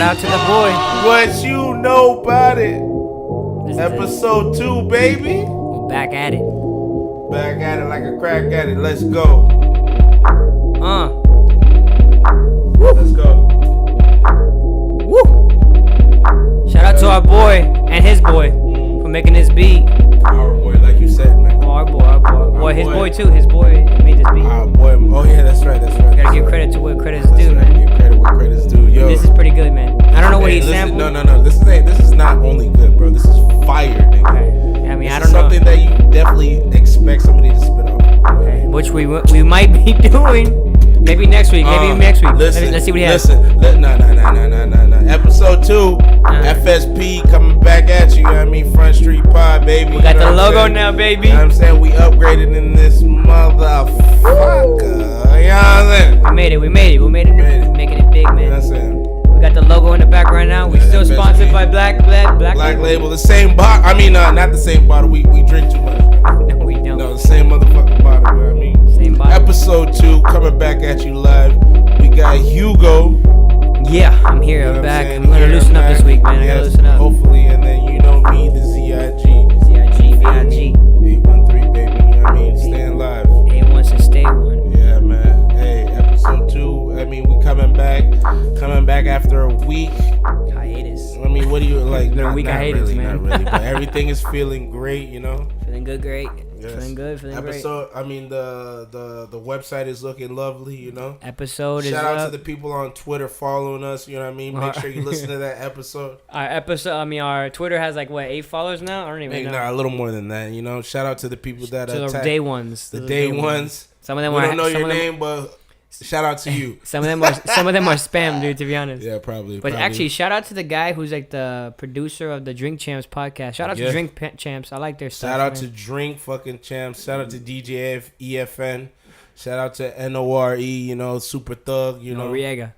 out to the boy. What you know about it? This is Episode 2, baby. We're back at it. Back at it like a crack at it. Let's go. Let's go. Woo. Shout out to our boy and his boy for making this beat. Our boy, like you said, man. Oh, our boy. Well, his boy too. His boy made this beat. Our boy. Oh yeah, that's right. Gotta give credit to what credit's due, man. Give credit where credit's due. Yo, this is pretty good, man. I don't know what he listen, sampled. No. This is not only good, bro. This is fire, nigga. Okay. I mean, This I is don't know. something that you definitely expect somebody to spit off. Okay. Which we might be doing. Maybe next week. Let's see what he has. No. Episode 2, FSP coming back at you. You know what I mean? Front Street Pod, baby. We got the logo now, baby. You know what I'm saying? We upgraded in this motherfucker. You know what I'm saying? We made it. Making it big, man. You know what I'm saying? We got the logo in the background now. We still FSP. sponsored by Black Label. The same bottle. I mean, not the same bottle. We drink too much. No, we don't. No, the same motherfucking bottle. You know what I mean? Same bottle. Episode 2 coming back at you live. We got Hugo. Yeah, I'm here. You know I'm what back. saying? I'm gonna Here, loosen up back. this week, man. I gotta Yes, loosen up. Hopefully, and then you know me, the ZIG. VIG. 813, baby. You know what I mean? Staying live. A wants to stay one. Yeah, man. Hey, episode 2. I mean, we coming back after a week. Hiatus. I mean, what do you like? Been a week of hiatus, really, man. Not really, but everything is feeling great, you know. Feeling good, great. Yes. Feeling great. Episode. I mean, the website is looking lovely, you know. Episode Shout is out up. to the people on Twitter following us. You know what I mean. Make sure you listen to that episode. Our Twitter has like what 8 followers now. I don't even know. Nah, a little more than that. You know. Shout out to the people that To the attack. day ones. The day ones. Some of them We are. don't know some your of them- name, but shout out to you. Some of them are spam, dude. To be honest. Yeah, probably. But actually, shout out to the guy who's like the producer of the Drink Champs podcast. Shout out to Drink Champs. I like their stuff. Shout out man. to Drink fucking Champs. Shout out to DJ EFN. Shout out to NORE. You know, Super Thug. You know. Noriega.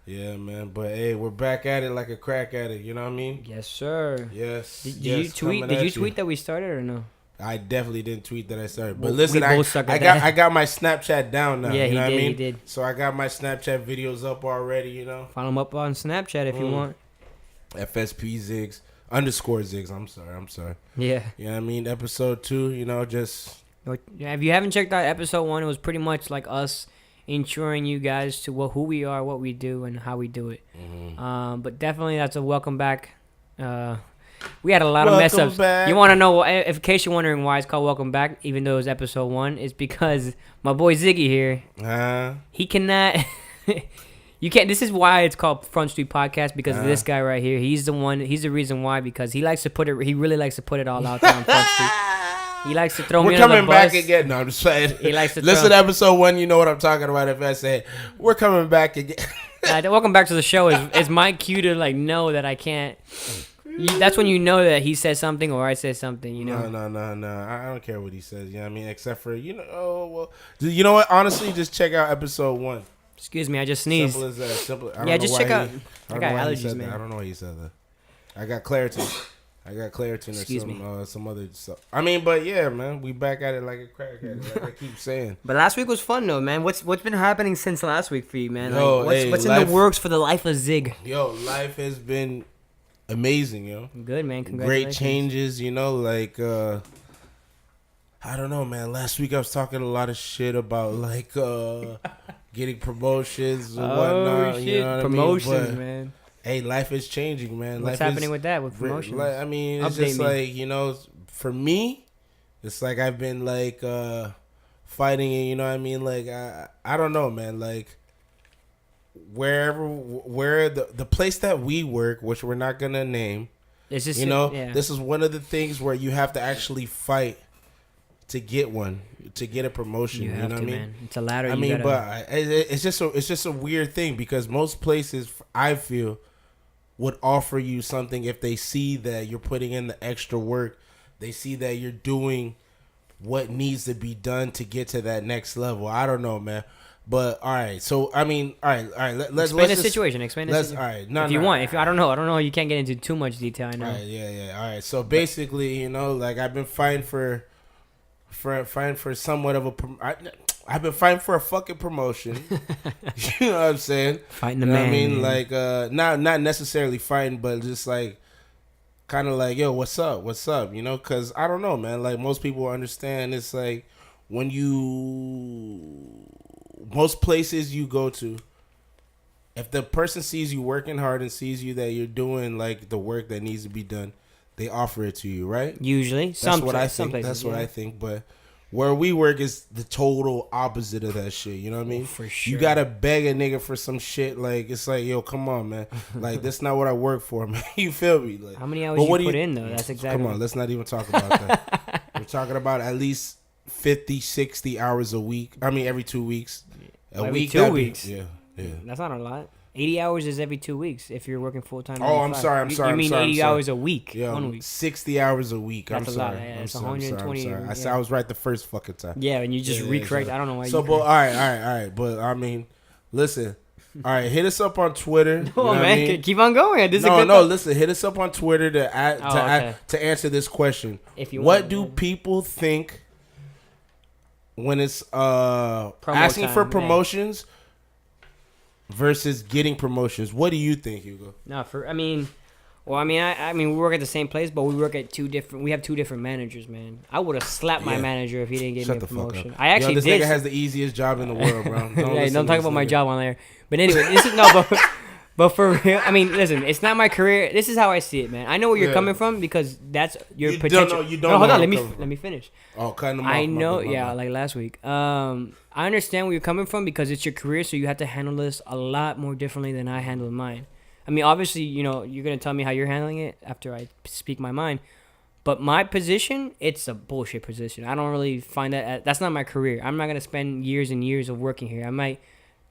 Yeah, man. But hey, we're back at it like a crack at it. You know what I mean? Yes, sir. Yes. Did you tweet? Did you tweet that we started or no? I definitely didn't tweet that I started. But Well, listen, we both suck at I that. got my Snapchat down now. Yeah, you know what I mean? he did. So I got my Snapchat videos up already, you know. Follow him up on Snapchat if you want. FSP Zigs _Zigs. I'm sorry. Yeah. You know what I mean? Episode 2, you know, just If you haven't checked out episode 1, it was pretty much like us insuring you guys to who we are, what we do, and how we do it. But definitely that's a welcome back. We had a lot of mess ups. Back. You want to know, in case you're wondering why it's called Welcome Back, even though it's episode 1, it's because my boy Ziggy here, he cannot... You can't. This is why it's called Front Street Podcast, because of this guy right here. He's the reason why, because he likes to put it. He really likes to put it all out there on Front Street. He likes to throw me under the bus. We're coming back again. No, I'm just saying. He likes to listen to episode 1. You know what I'm talking about. If I say we're coming back again. Welcome back to the show is my cue to like know that I can't. That's when you know that he says something or I say something. You know. No. I don't care what he says. You know what I mean? Except for you know what? Honestly, just check out episode 1. Excuse me, I just sneezed. Simple as that. Simple. Yeah, just check out. I got allergies, man. I don't know why he said that. I got Claritin. Excuse me. Some other stuff. I mean, but yeah, man, we back at it like a crack at it, like I keep saying. But last week was fun though, man. What's been happening since last week for you, man? Yo, Like, what's in the works for the life of Zig? Yo, life has been amazing, yo. Good, man. Congratulations. Great changes, you know, like I don't know, man. Last week I was talking a lot of shit about like getting promotions and whatnot. Shit. You know what Promotions, I mean? man. Hey, life is changing, man. What's life happening with that, with promotions? I mean, it's Update just me. like, you know, for me, it's like I've been like fighting it, you know what I mean? Like I don't know, man. Like where the place that we work, which we're not gonna name, It's just, you know, yeah. this is one of the things where you have to actually fight to get a promotion. You You, have know to, what I mean? man. It's a ladder. I mean, but it's just a weird thing because most places I feel would offer you something if they see that you're putting in the extra work. They see that you're doing what needs to be done to get to that next level. I don't know, man. But all right, so I mean, all right. Let's explain the just, situation. Explain the situation. All right, no, if you want, I don't know, you can't get into too much detail. I know. All right, yeah. All right, so basically, you know, like I've been fighting for somewhat of a. I've been fighting for a fucking promotion. You know what I'm saying? Fighting the man. I mean, man. like, not necessarily fighting, but just like, kind of like, yo, what's up? What's up? You know, because I don't know, man. Like, most people understand it's like most places you go to, if the person sees you working hard and sees you that you're doing like the work that needs to be done, they offer it to you, right? Usually, that's what I think. That's what I think. But where we work is the total opposite of that shit. You know what I mean? For sure. You gotta beg a nigga for some shit. Like, it's like, yo, come on, man. Like, that's not what I work for, man. You feel me? Like, how many hours you put in though? That's exactly. Come on, let's not even talk about that. We're talking about at least 50, 60 hours a week. I mean, every 2 weeks. Every 2 weeks. Yeah. That's not a lot. 80 hours is every 2 weeks if you're working full time. Oh, I'm sorry. You mean 80 hours a week? Yeah, 1 week. 60 hours a week. That's I'm a sorry. lot. Yeah, it's I'm 120. sorry. I said I was right the first fucking time. Yeah, and you just recorrect. I don't know why. So, but all right. But I mean, listen. All right, hit us up on Twitter. Oh, man, I mean? Keep on going. Listen, hit us up on Twitter to answer this question. If you what do people think when it's asking for promotions versus getting promotions? What do you think, Hugo? I mean, we work at the same place, but we work at we have two different managers, man. I would have slapped my manager if he didn't give me a promotion. I actually this did. This nigga has the easiest job in the world, bro. Don't talk about my job on there. But anyway, this is but for real, I mean, listen, it's not my career. This is how I see it, man. I know where you're coming from because that's your potential. Hold on, let me finish. Oh, kind of. I know, like last week. I understand where you're coming from because it's your career, so you have to handle this a lot more differently than I handled mine. I mean, obviously, you know, you're gonna tell me how you're handling it after I speak my mind. But my position, it's a bullshit position. I don't really find that's not my career. I'm not gonna spend years and years of working here. I might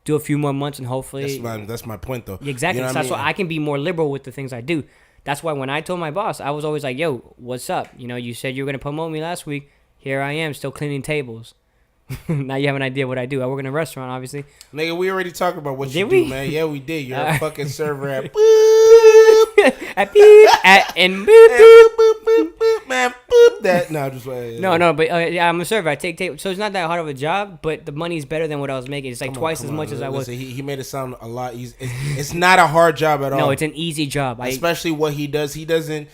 do a few more months and hopefully. That's my point, though. Exactly. You know that's why I can be more liberal with the things I do. That's why when I told my boss, I was always like, "Yo, what's up? You know, you said you were gonna promote me last week. Here I am, still cleaning tables." Now you have an idea what I do. I work in a restaurant, obviously. Nigga, we already talked about what you do, man. Yeah, we did. You're a fucking server at boop. At beep. And boop, boop. Man, boop that. No, just wait. No, but I'm a server. I take tape. So it's not that hard of a job, but the money's better than what I was making. It's like twice as much as I was. He made it sound a lot easy. It's not a hard job at all. No, it's an easy job. Especially what he does. He doesn't.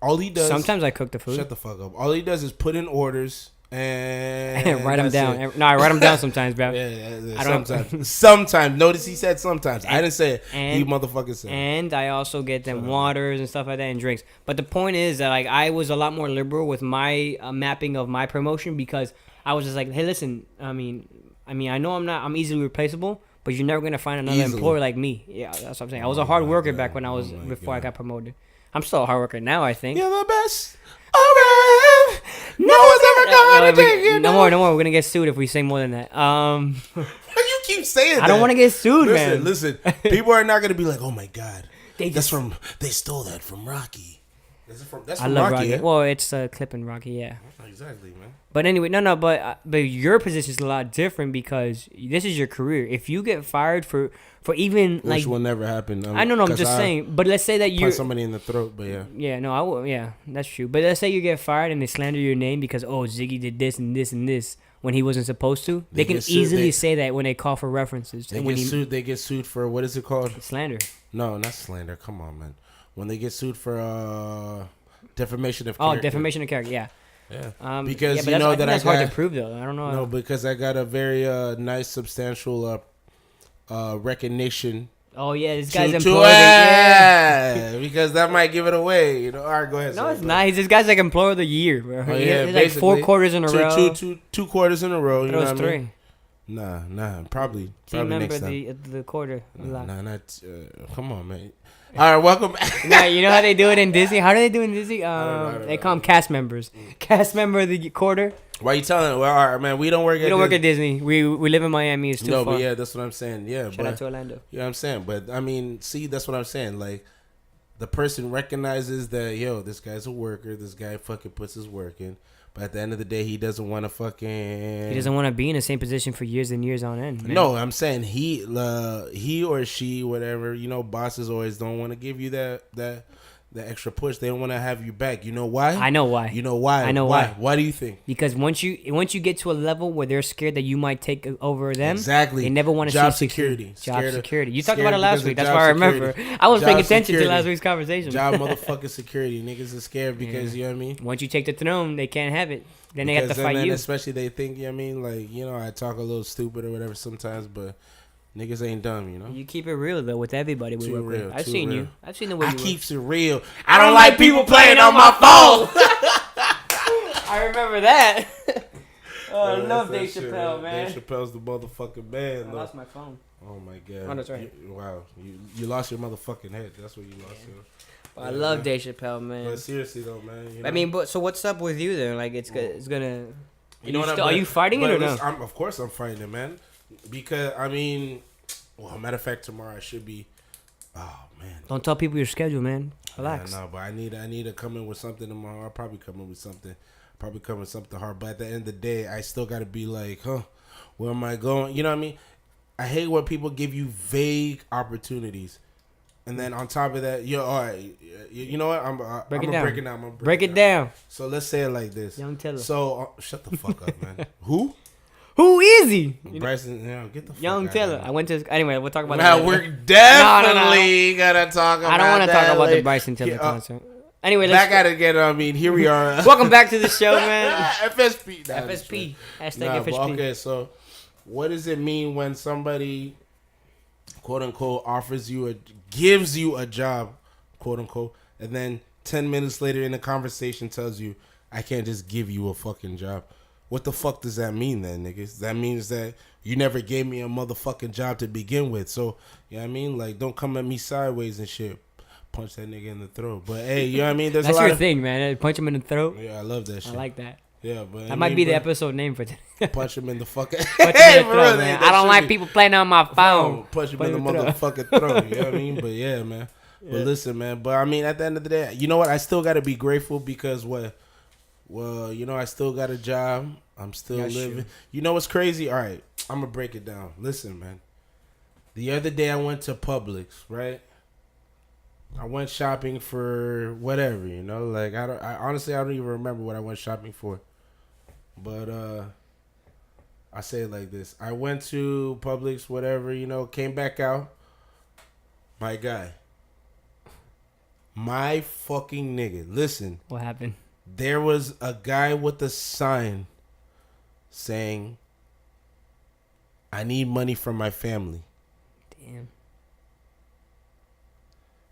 All he does. Sometimes I cook the food. Shut the fuck up. All he does is put in orders. And write them down. No, I write them down sometimes, bro. Yeah, sometimes. Notice he said sometimes. I didn't say it. He motherfucking said. And I also get them waters and stuff like that and drinks. But the point is that like I was a lot more liberal with my mapping of my promotion because I was just like, hey, listen. I mean, I know I'm easily replaceable, but you're never gonna find another employer like me. Yeah, that's what I'm saying. I was a hard worker back when before I got promoted. I'm still a hard worker now, I think. You're the best. Around. No one's ever gonna take you. No more. We're gonna get sued if we say more than that. You keep saying that. I don't want to get sued, man. Listen. People are not gonna be like, oh my god, they stole that from Rocky. That's from I love Rocky. Yeah? Well, it's a clip in Rocky, yeah. Exactly, man. But anyway, but your position is a lot different because this is your career. If you get fired for even which will never happen. I know, I'm just saying. But let's say that you punch somebody in the throat. But yeah. Yeah, no, I will. Yeah, that's true. But let's say you get fired and they slander your name because Ziggy did this and this and this when he wasn't supposed to. They can easily say that when they call for references. They get sued for what is it called? Slander. No, not slander. Come on, man. When they get sued for defamation of character. Oh, defamation of character. Yeah. Yeah. Because you know that's hard to prove though. I don't know. No, because I got a very nice, substantial recognition. Oh yeah, this guy's employed. Yeah, because that might give it away. You know. All right, go ahead. No, it's not. This guy's like employer of the year, bro. Oh, yeah, he's like 4 quarters in a row. Two quarters in a row. You know what 3. I mean? Nah, probably. Team member next time. the quarter. Nah, not. Come on, man. All right, welcome back. Nah, you know how they do it in Disney? How do they do it in Disney? They call them cast members. Cast member of the quarter. Why you telling? Well, all right, man. We don't work at Disney. We live in Miami. It's too far. But yeah, that's what I'm saying. Yeah, shout out to Orlando. You know what I'm saying? But I mean, see, that's what I'm saying. Like, the person recognizes that this guy's a worker. This guy fucking puts his work in. But at the end of the day, he doesn't want to fucking. He doesn't want to be in the same position for years and years on end. Man. No, I'm saying he or she, whatever. You know, bosses always don't want to give you the extra push. They don't want to have you back. You know why? I know why. You know why? I know why. Why do you think? Because once you get to a level where they're scared that you might take over them, exactly, they never want to job see security. Job security. You talked about it last week. That's why I remember. I was paying attention to last week's conversation. Job motherfucking security. Niggas are scared because you know what I mean. Once you take the throne, they can't have it. Then they have to fight you. Especially they think, you know what I mean, like, you know, I talk a little stupid or whatever sometimes, but niggas ain't dumb, you know. You keep it real though with everybody we work with. I've seen you. I've seen the way you work. I keeps it real. I don't like people playing on my phone. I remember that. I love Dave Chappelle, man. Dave Chappelle's the motherfucking man. I lost my phone. Oh my god. Oh, that's right. Wow, you lost your motherfucking head. That's what you lost. I love Dave Chappelle, man. But seriously though, man. You know? I mean, but so what's up with you then? Like, it's gonna. You know what? Are you fighting it or no? Of course, I'm fighting it, man. Because I mean, well, matter of fact, tomorrow I should be. Oh man! Don't tell people your schedule, man. Relax. No, but I need to come in with something tomorrow. I'll probably come in with something. Probably come with something hard. But at the end of the day, I still got to be like, where am I going? You know what I mean? I hate when people give you vague opportunities. And then on top of that, all right, you know what? I'm gonna break it down. Break it down. So let's say it like this. Young Teller. So shut the fuck up, man. Who? Who is he? Bryson, get the fuck Young out Teller. of I went to anyway. We'll talk about that. Now we're definitely gonna talk about. I don't want to that talk about the Bryson Tiller concert. Anyway, back at it again. I mean, here we are. Welcome back to the show, man. FSP. FSP. Hashtag FSP. Okay, so what does it mean when somebody, quote unquote, gives you a job, quote unquote, and then 10 minutes later in the conversation tells you, I can't just give you a fucking job? What the fuck does that mean then, niggas? That means that you never gave me a motherfucking job to begin with. So, you know what I mean? Like, don't come at me sideways and shit. Punch that nigga in the throat. But, hey, you know what I mean? That's your thing, man. Punch him in the throat. Yeah, I love that shit. I like that. Yeah, but that might be the episode name for today. Punch him in the fucking Punch him in the throat, man. I don't like people playing on my phone. Punch him in the motherfucking throat. You know what I mean? But yeah, man. Yeah. But listen, man. But I mean, at the end of the day, you know what? I still got to be grateful because well, you know, I still got a job. I'm still living. True. You know what's crazy? All right, I'm gonna break it down. Listen, man. The other day I went to Publix, right? I went shopping for whatever, you know. Like I honestly don't even remember what I went shopping for. But I say it like this. I went to Publix, whatever, you know, came back out. My guy. My fucking nigga. Listen. What happened? There was a guy with a sign saying, I need money from my family. Damn.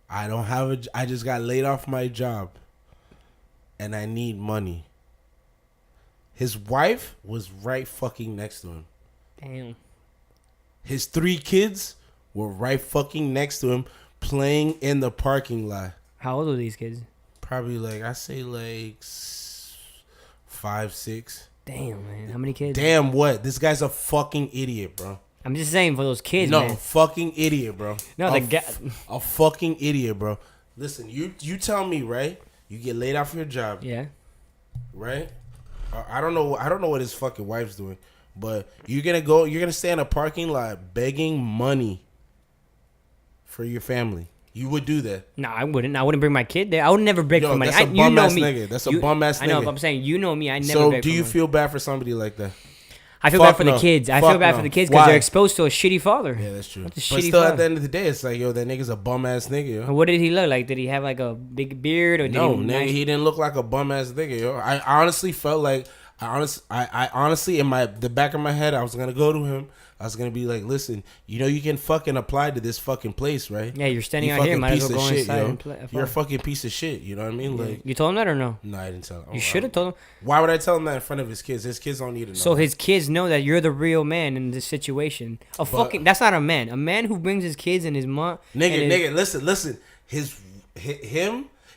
I just got laid off my job and I need money. His wife was right fucking next to him. Damn. His 3 kids were right fucking next to him playing in the parking lot. How old are these kids? Probably like, I say like 5, 6. Damn, man. How many kids? Damn what? This guy's a fucking idiot, bro. I'm just saying for those kids, no, man. Fucking idiot, bro. No, a fucking idiot, bro. Listen, you tell me, right? You get laid off your job. Yeah. Right? I don't know what his fucking wife's doing, but you're gonna stay in a parking lot begging money for your family. You would do that? No, I wouldn't. I wouldn't bring my kid there. I would never beg for money. That's a bum ass nigga. That's a bum ass nigga. I know, but I'm saying you know me. I never. So beg do for you money. feel bad for somebody like that? I feel bad for the kids. I feel bad for the kids because they're exposed to a shitty father. Yeah, that's true. But still, at the end of the day, it's like, yo, that nigga's a bum ass nigga. Yo. What did he look like? Did he have like a big beard or nigga, he didn't look like a bum ass nigga. Yo, I honestly felt like I honestly in the back of my head, I was gonna go to him. I was gonna be like, listen, you know you can fucking apply to this fucking place, right? Yeah, you're standing out here. Might as well go inside and play. You're a fucking piece of shit. You know what I mean? Like, you told him that or no? No, I didn't tell him. You should have told him. Why would I tell him that in front of his kids? His kids don't need to know. So his kids know that you're the real man in this situation. That's not a man. A man who brings his kids and his mom. Nigga, listen.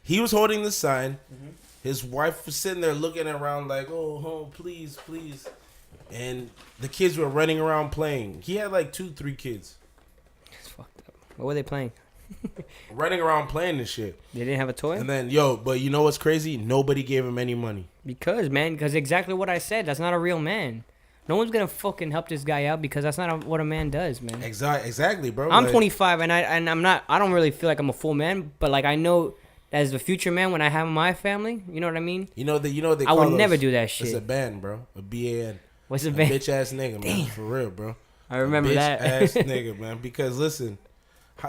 He was holding the sign. Mm-hmm. His wife was sitting there looking around like, oh, please. And the kids were running around playing. He had like 2-3 kids. It's fucked up. What were they playing? Running around playing this shit. They didn't have a toy? And then, but you know what's crazy? Nobody gave him any money. Because exactly what I said. That's not a real man. No one's going to fucking help this guy out because that's not what a man does, man. Exactly, bro. I'm 25 and I don't really feel like I'm a full man, but like I know as the future man when I have my family. You know what I mean? You know they I would call never those- do that shit. It's a ban, bro. A ban. What's a ban? Bitch ass nigga, man. For real, bro. I remember that. Bitch ass nigga, man. Because listen,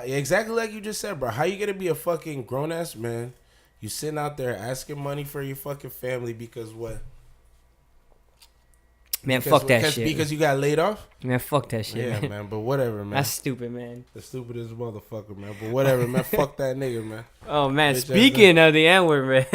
exactly like you just said, bro. How you gonna be a fucking grown ass man? You sitting out there asking money for your fucking family because what? Man, fuck that shit. Because you got laid off? Man, fuck that shit. Yeah, man. But whatever, man. That's stupid, man. The stupidest motherfucker, man. But whatever, man. Fuck that nigga, man. Oh man, Bitch speaking of the N-word, man.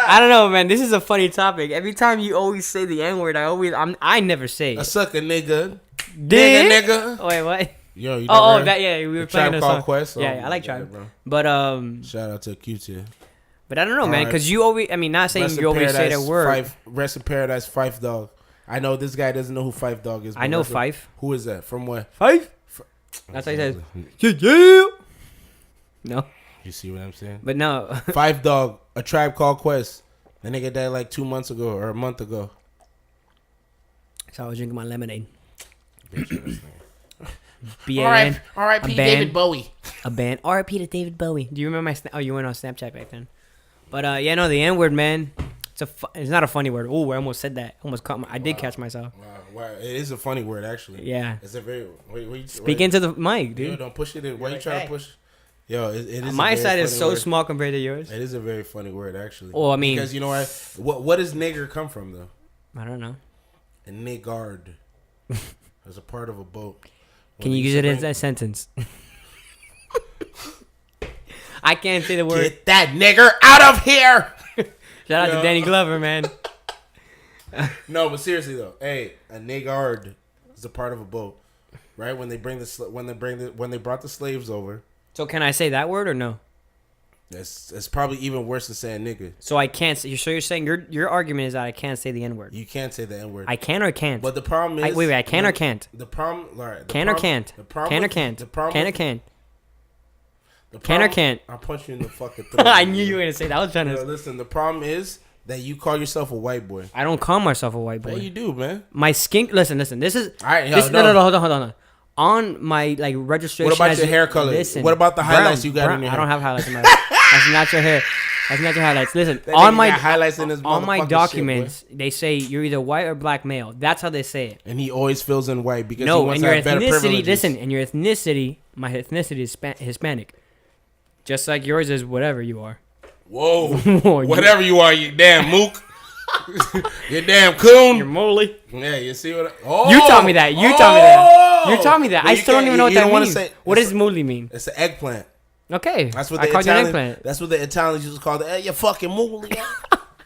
I don't know, man. This is a funny topic. Every time you always say the N-word, I never say it. I suck a nigga. Dig? Nigga. Oh, wait, what? Yo, you Oh, never that, yeah, we were playing a Tribe Called song. Quest? Yeah, Oh, I like yeah, Tribe. bro. But Shout out to Q-Tip. But I don't know, man, Alright. because you always, I mean, not saying Rest in you always say that Paradise, word. Rest in Paradise, Fife Dog. I know this guy doesn't know who Fife Dog is. I know Fife. Who is that? From what? Fife? That's how he says. Yeah. No. You see what I'm saying? But no. Fife Dog, A Tribe Called Quest. The nigga died like 2 months ago or a month ago. So I was drinking my lemonade. R.I.P. David Bowie. A band. R.I.P. to David Bowie. Do you remember my? Oh, you went on Snapchat back then. But yeah, no, the N-word, man. It's not a funny word. Oh, I almost said that. I did catch myself. Wow. It is a funny word, actually. Yeah. It's a very. Speak into the mic, dude. Yo, don't push it in. Why you trying to push? Yo, it is. My a very side is funny so word. small compared to yours. It is a very funny word, actually. Well, I mean, because you know what does nigger come from though? I don't know. A niggard. As a part of a boat. Can you use it as a sentence? I can't say the word. Get that nigger out of here. Shout out to Danny Glover, man. No, but seriously though, hey, a niggard is a part of a boat, right? When they brought the slaves over. So can I say that word or no? It's probably even worse than saying nigga. So I can't say. So you're saying your argument is that I can't say the N word. You can't say the N word. I can or can't. But the problem is, wait, I can or can't. The problem, all right. Can or can't. Can or can't. Can or can't. Can or can't. I'll punch you in the fucking throat. I knew you were gonna say that. I was trying to. Listen, the problem is that you call yourself a white boy. I don't call myself a white boy. Yeah, you do, man. My skin. Listen. This is. All right, no. Hold on. On my registration. What about your hair color? Listen, what about the highlights you got brown. in your I hair? don't have highlights in my hair. That's not your hair. That's not your highlights. Listen, on my highlights in his on my motherfucking documents, shit, they say you're either white or black male. That's how they say it. and he always fills in white because he No, wants and to your have better ethnicity. privileges. Listen, and your ethnicity. My ethnicity is Hispanic, just like yours is whatever you are. Whoa, whatever you are, you damn mook. You damn coon. You're moly. Yeah, you see what? Oh, You taught me that. You taught me that. Well, I still don't even know what that means. What does moly mean? It's an eggplant. Okay, That's what I the called you an Italian. eggplant. That's what the Italians used to call it. Hey, you fucking mooley.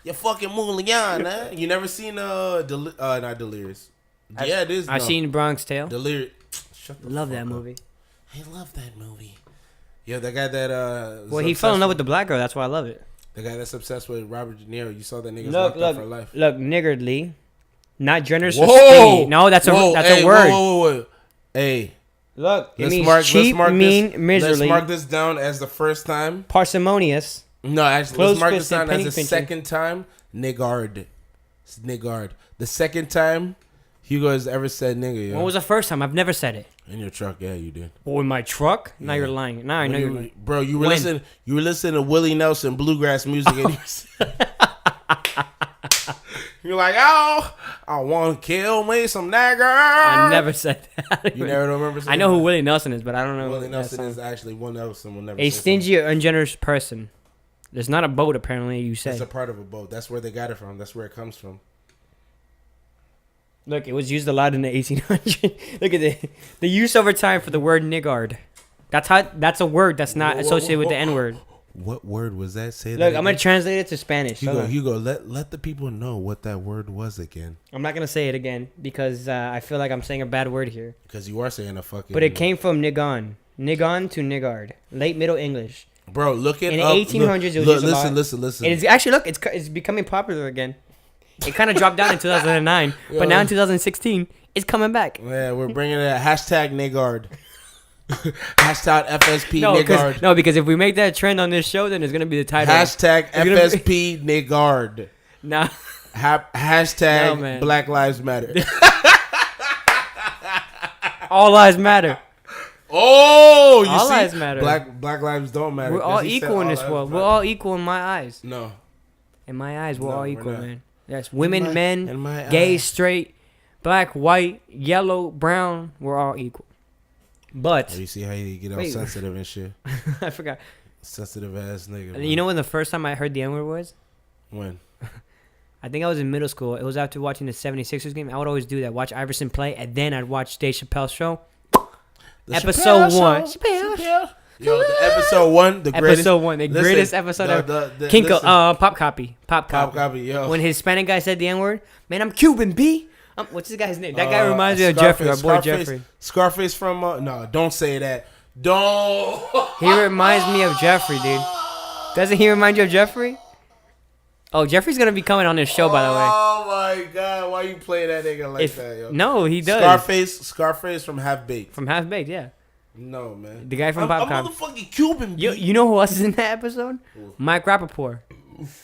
You fucking mooley, man. You never seen not Delirious. Yeah, it is. I've seen Bronx Tale. Delirious. Shut the Love fuck that up. movie. I love that movie. Yeah, that guy that Well, he fell in love with the black girl. That's why I love it. the guy that's obsessed with Robert De Niro. You saw that nigga's locked up for life. Look, niggardly, not generous or Whoa! stingy. No, that's a word. Whoa. Hey, Look, it let's means cheap, mean, miserly, Let's mark this down as the first time. parsimonious. No, actually, let's mark this Close-fisted, down as the penny-pinching. second time. Niggard. It's niggard. The second time Hugo has ever said nigga, yo. What was the first time? I've never said it. In your truck, yeah, you did. Oh, in my truck? Now you're lying. Now I know you're lying. Bro, you were When? listening to Willie Nelson bluegrass music and you're like, oh, I want to kill me some nigger. I never said that. You never remember saying I know that? who Willie Nelson is, but I don't know. Willie that Nelson song. is actually one Nelson will never A say stingy or ungenerous person. There's not a boat, apparently, you something. say. It's a part of a boat. That's where they got it from. That's where it comes from. Look, it was used a lot in the 1800s. Look at the use over time for the word niggard. That's a word that's not associated with the N word. What word was that? Say that Look, again. I'm gonna translate it to Spanish. Hold on. Hugo, let the people know what that word was again. I'm not gonna say it again because I feel like I'm saying a bad word here. Because you are saying a fucking. But it came from niggon to niggard, late Middle English. Bro, look it In the up. 1800s, it was used a lot. Listen. And it's actually it's becoming popular again. It kind of dropped down in 2009, but now in 2016, it's coming back. Yeah, we're bringing it. Hashtag niggard. Hashtag FSP niggard. No, because if we make that trend on this show, then it's gonna be the title. Hashtag FSP niggard. Nah. Hashtag No, man. Black Lives Matter. All lives matter. Oh, you all see? lives matter. Black lives don't matter. We're all equal in this world. We're all equal in my eyes. No. In my eyes, we're all equal, man. Yes, In women, men, gay, straight, black, white, yellow, brown. We're all equal. But you see how you get all sensitive and shit. I forgot. Sensitive ass nigga. Man. You know when the first time I heard the N-word was? When? I think I was in middle school. It was after watching the 76ers game. I would always do that. Watch Iverson play, and then I'd watch Dave Chappelle's show. Episode 1. Chappelle. Yo, the episode 1, the greatest. Episode 1, the greatest episode ever. Kinko, Pop Copy. Pop Copy, yo. When his Hispanic guy said the N-word, man, I'm Cuban, B. What's this guy's name? That guy reminds me of Jeffrey, our boy Jeffrey. Scarface from, no, don't say that. Don't. He reminds me of Jeffrey, dude. Doesn't he remind you of Jeffrey? Oh, Jeffrey's going to be coming on this show, by the way. Oh, my God. Why you play that nigga like that, yo? No, he does. Scarface from Half Baked. From Half Baked, yeah. No, man. The guy from Pop Cop. I'm motherfucking Cuban. You know who else is in that episode? Ooh. Mike Rappaport.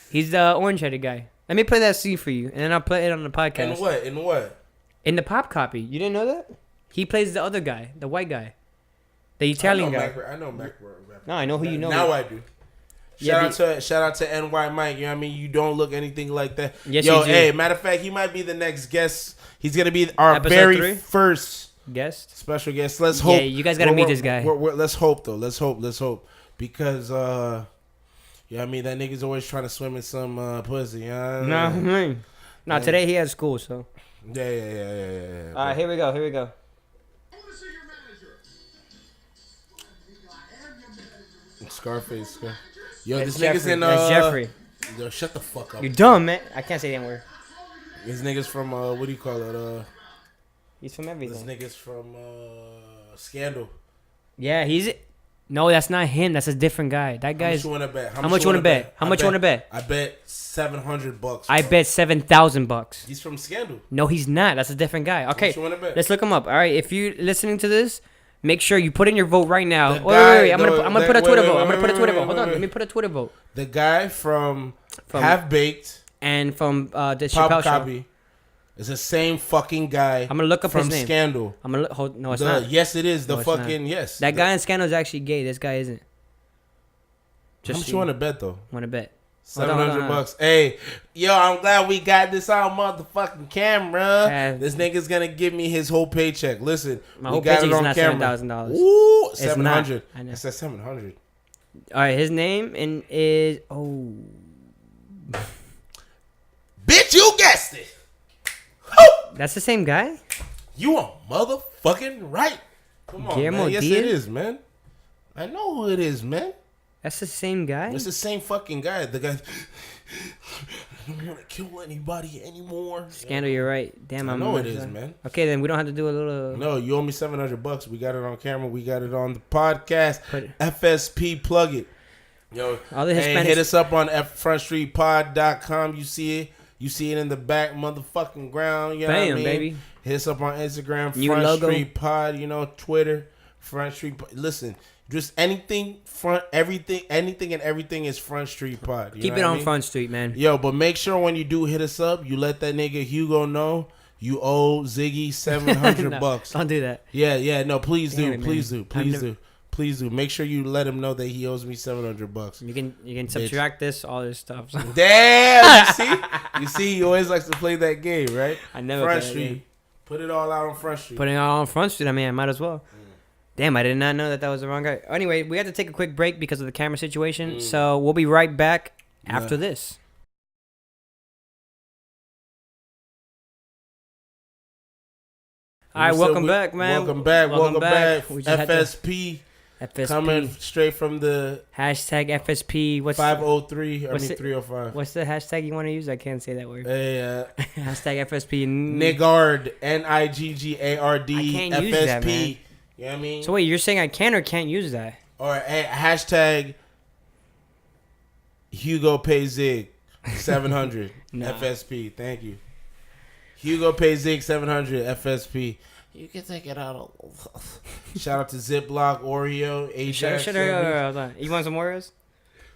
He's the orange-headed guy. Let me play that scene for you, and then I'll play it on the podcast. In what? In the Pop Copy. You didn't know that? He plays the other guy, the white guy. The Italian guy. I know Mac. No, I know who you know. Now I do. Shout out to NY Mike. You know what I mean? You don't look anything like that. Yes, yo, you do. Hey, matter of fact, he might be the next guest. He's gonna be our Episode 3? First special guest. Let's hope. Yeah, you guys gotta meet this guy. Let's hope though. Let's hope because yeah, I mean that nigga's always trying to swim in some pussy. No, today he has school, so. Yeah. All right, here we go. Scarface. Yo, that's this Jeffrey. nigga's in That's Jeffrey. Yo, shut the fuck up. You're dumb, man. I can't say that word. This nigga's from what do you call it? He's from everything. This nigga's from Scandal. Yeah, No, that's not him. That's a different guy. That guy's. How much you want to bet? How much you want to bet? How much you want to bet? I bet $700. I bet $7,000. He's from Scandal. No, he's not. That's a different guy. Okay, you want to bet? Let's look him up. All right, if you're listening to this, make sure you put in your vote right now. Wait. I'm gonna put a Twitter vote. Hold on. Let me put a Twitter vote. The guy from Half Baked and from the Chappelle Show. It's the same fucking guy. I'm gonna look up his name. From Scandal. I'm gonna look. No, it's not. Yes, it is. Yes. That guy in Scandal is actually gay. This guy isn't. How much you want to bet though? Want to bet? $700. Hey, yo, I'm glad we got this on motherfucking camera. This nigga's gonna give me his whole paycheck. Listen, my whole paycheck is not $7,000. Ooh, $700. I said $700. All right, his name is bitch, you guessed it. That's the same guy? You are motherfucking right. Come on, Guillermo man. Yes, Diaz? it is, man. I know who it is, man. That's the same guy? It's the same fucking guy. The guy, I don't want to kill anybody anymore. Scandal, you're right. Damn, I know it is, man. Okay, then we don't have to do a little... No, you owe me $700. We got it on camera. We got it on the podcast. FSP, plug it. Yo, all the Hispanics... hit us up on frontstreetpod.com. You see it. You see it in the back motherfucking ground. You know what I mean? Baby. Hit us up on Instagram, New Front logo. Street Pod, Twitter, Front Street Pod. Listen, just anything and everything is Front Street Pod. Keep it on Front Street, man. Yo, but make sure when you do hit us up, you let that nigga Hugo know you owe Ziggy $700. Don't do that. Yeah, no, please do. Please do. Make sure you let him know that he owes me $700. You can subtract all this stuff. Damn, you see, he always likes to play that game, right? I never Front Street. Put it all out on Front Street. Putting it all on Front Street. I mean, I might as well. Damn, I did not know that was the wrong guy. Anyway, we had to take a quick break because of the camera situation. So we'll be right back after this. All right, welcome back, man. Welcome back. FSP. Coming straight from the hashtag FSP. What's 503? 305. What's the hashtag you want to use? I can't say that word. Hey, hashtag FSP. Niggard. NIGGARD. I can't FSP. use that, man. You know what I mean? So wait, you're saying I can or can't use that? Or hashtag Hugo Pay Zig 700 FSP. Thank you. Hugo Pay Zig 700 FSP. You can take it out. Shout out to Ziploc, Oreo, Ajax. Hold on. You want some Oreos?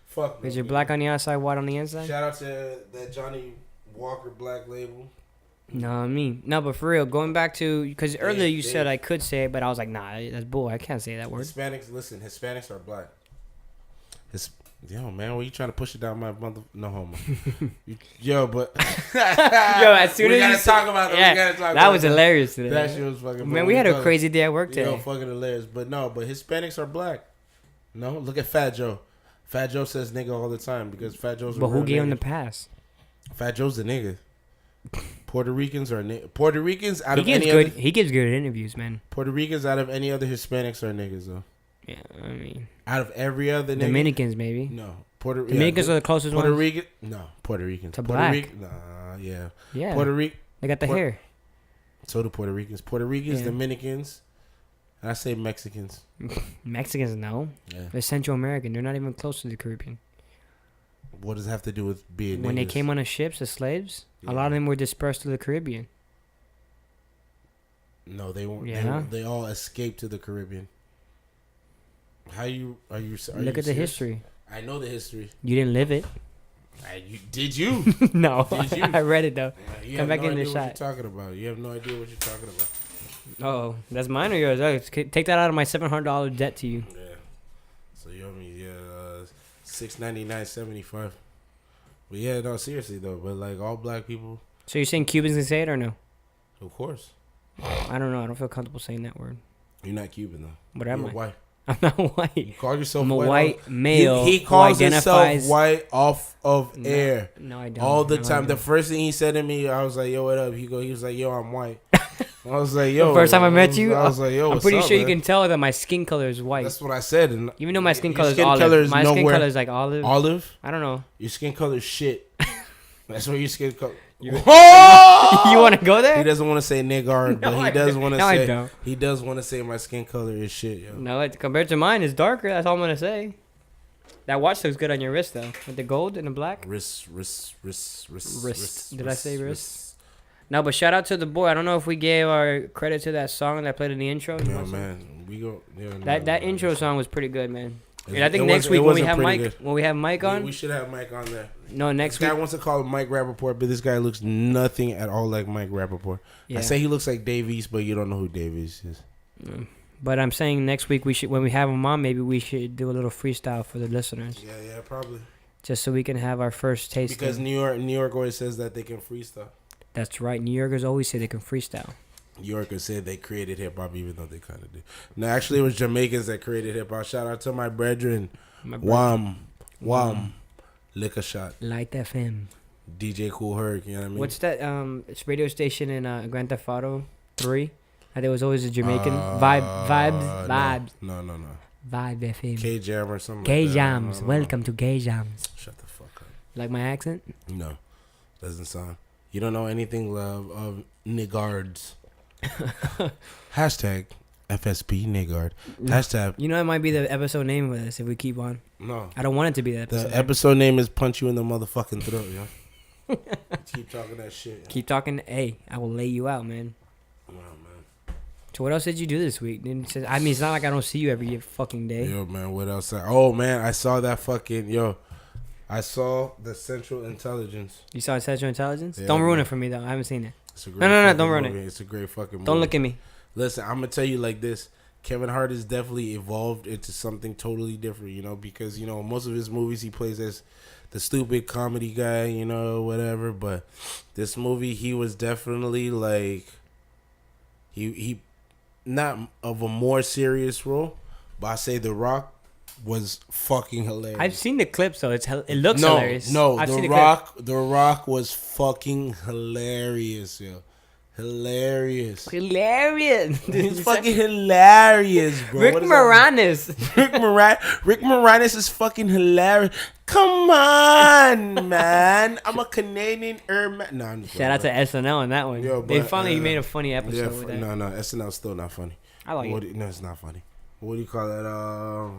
Fuck. Is your black on the outside, white on the inside? Shout out to that Johnny Walker Black Label. No, I mean, no, but for real, going back to, because earlier you said I could say it, but I was like, nah, that's bull. I can't say that word. Hispanics are black. Yo, man, were you trying to push it down my mother? No homo. But as soon as you talk about it, we gotta talk. That was hilarious today. That shit was fucking. Man, we had a crazy day at work today. Fucking hilarious. But Hispanics are black. No, look at Fat Joe. Fat Joe says nigga all the time because Fat Joe's. But who gave him the pass? Fat Joe's the nigga. Puerto Ricans out of he gives good interviews, man. Puerto Ricans out of any other Hispanics are niggas though. Yeah, I mean, out of every other nigga, Dominicans maybe. No, Dominicans are the closest Puerto ones. Rican, no, Puerto Ricans. To black. Yeah. Puerto Rican. They got the hair. So do Puerto Ricans. Puerto Ricans, Dominicans, and I say Mexicans. Mexicans, no. Yeah. They're Central American. They're not even close to the Caribbean. What does it have to do with being when niggas? they came on the ships as slaves? A lot of them were dispersed to the Caribbean. No, they weren't. Yeah. They all escaped to the Caribbean. Are you Look at the history. I know the history. You didn't live it. Did you? No. Did you? I read it though. Come back in the shot. What you're talking about. You have no idea what you're talking about. Oh, that's mine or yours? Take that out of my $700 debt to you. Yeah. So you owe me $699.75. But yeah, no, seriously though. But like all black people. So you're saying Cubans can say it or no? Of course. I don't know. I don't feel comfortable saying that word. You're not Cuban though. What am I? White. I'm not white. You call yourself I'm a white. white male. He calls himself white off of air. No, I don't. All the time. The first thing he said to me, I was like, "Yo, what up?" He was like, "Yo, I'm white." I was like, "Yo." The first time I met you, I was like, "Yo, I'm what's pretty up, sure man?" you can tell that my skin color is white. That's what I said. And even though my skin color is olive. My skin color is like olive. Olive? I don't know. Your skin color is shit. That's what your skin color. You want to go there? He doesn't want to say niggard, but he does want to I say. don't. He does want to say my skin color is shit, yo. No, compared to mine, it's darker. That's all I'm gonna say. That watch looks good on your wrist though, with the gold and the black. Wrist. Did I say wrist? No, but shout out to the boy. I don't know if we gave our credit to that song that played in the intro. No, man, we go. That intro song was pretty good, man. And I think next week when we have Mike on, we should have Mike on there. No, next week. This guy wants to call him Mike Rappaport, but this guy looks nothing at all like Mike Rappaport. Yeah. I say he looks like Dave East, but you don't know who Dave East is. But I'm saying next week when we have him on, maybe we should do a little freestyle for the listeners. Yeah, probably. Just so we can have our first taste. Because New York always says that they can freestyle. That's right. New Yorkers always say they can freestyle. New Yorkers said they created hip hop, even though they kind of did. No, actually, it was Jamaicans that created hip hop. Shout out to my brethren. Wham, Liquor Shot, Light FM, DJ Cool Herc. You know what I mean? What's that? It's radio station in Grand Theft Auto 3. I think it was always a Jamaican vibes. No. Vibe FM. K Jam or something. K Jams. Welcome to K Jams. Shut the fuck up. Like my accent? No, doesn't sound. You don't know anything of niggards. Hashtag FSP niggard. Hashtag. You know it might be the episode name for this if we keep on. No. I don't want it to be the episode. The episode name is Punch You in the Motherfucking Throat, yo. Keep talking that shit. Yo. Keep talking. Hey, I will lay you out, man. Wow, man. So what else did you do this week? I mean, it's not like I don't see you every fucking day. Yo, man, what else? Oh, man, I saw that fucking... Yo, I saw the Central Intelligence. You saw Central Intelligence? Yeah, don't ruin it for me, though. I haven't seen it. It's a great no, don't ruin it. It's a great fucking movie. Don't look at me. Listen, I'm going to tell you like this. Kevin Hart has definitely evolved into something totally different, you know, because, you know, most of his movies he plays as the stupid comedy guy, you know, whatever. But this movie, he was definitely like, he not of a more serious role, but I say The Rock was fucking hilarious. I've seen the clips, though. It looks hilarious. No, The Rock was fucking hilarious, yo. Hilarious. It's fucking hilarious, bro. Rick Moranis. Rick Moranis is fucking hilarious. Come on, man. I'm a Canadian man. No, I'm shout out to SNL on that one. Yo, they finally made a funny episode with that. No, SNL's still not funny. I like it. No, it's not funny. What do you call that?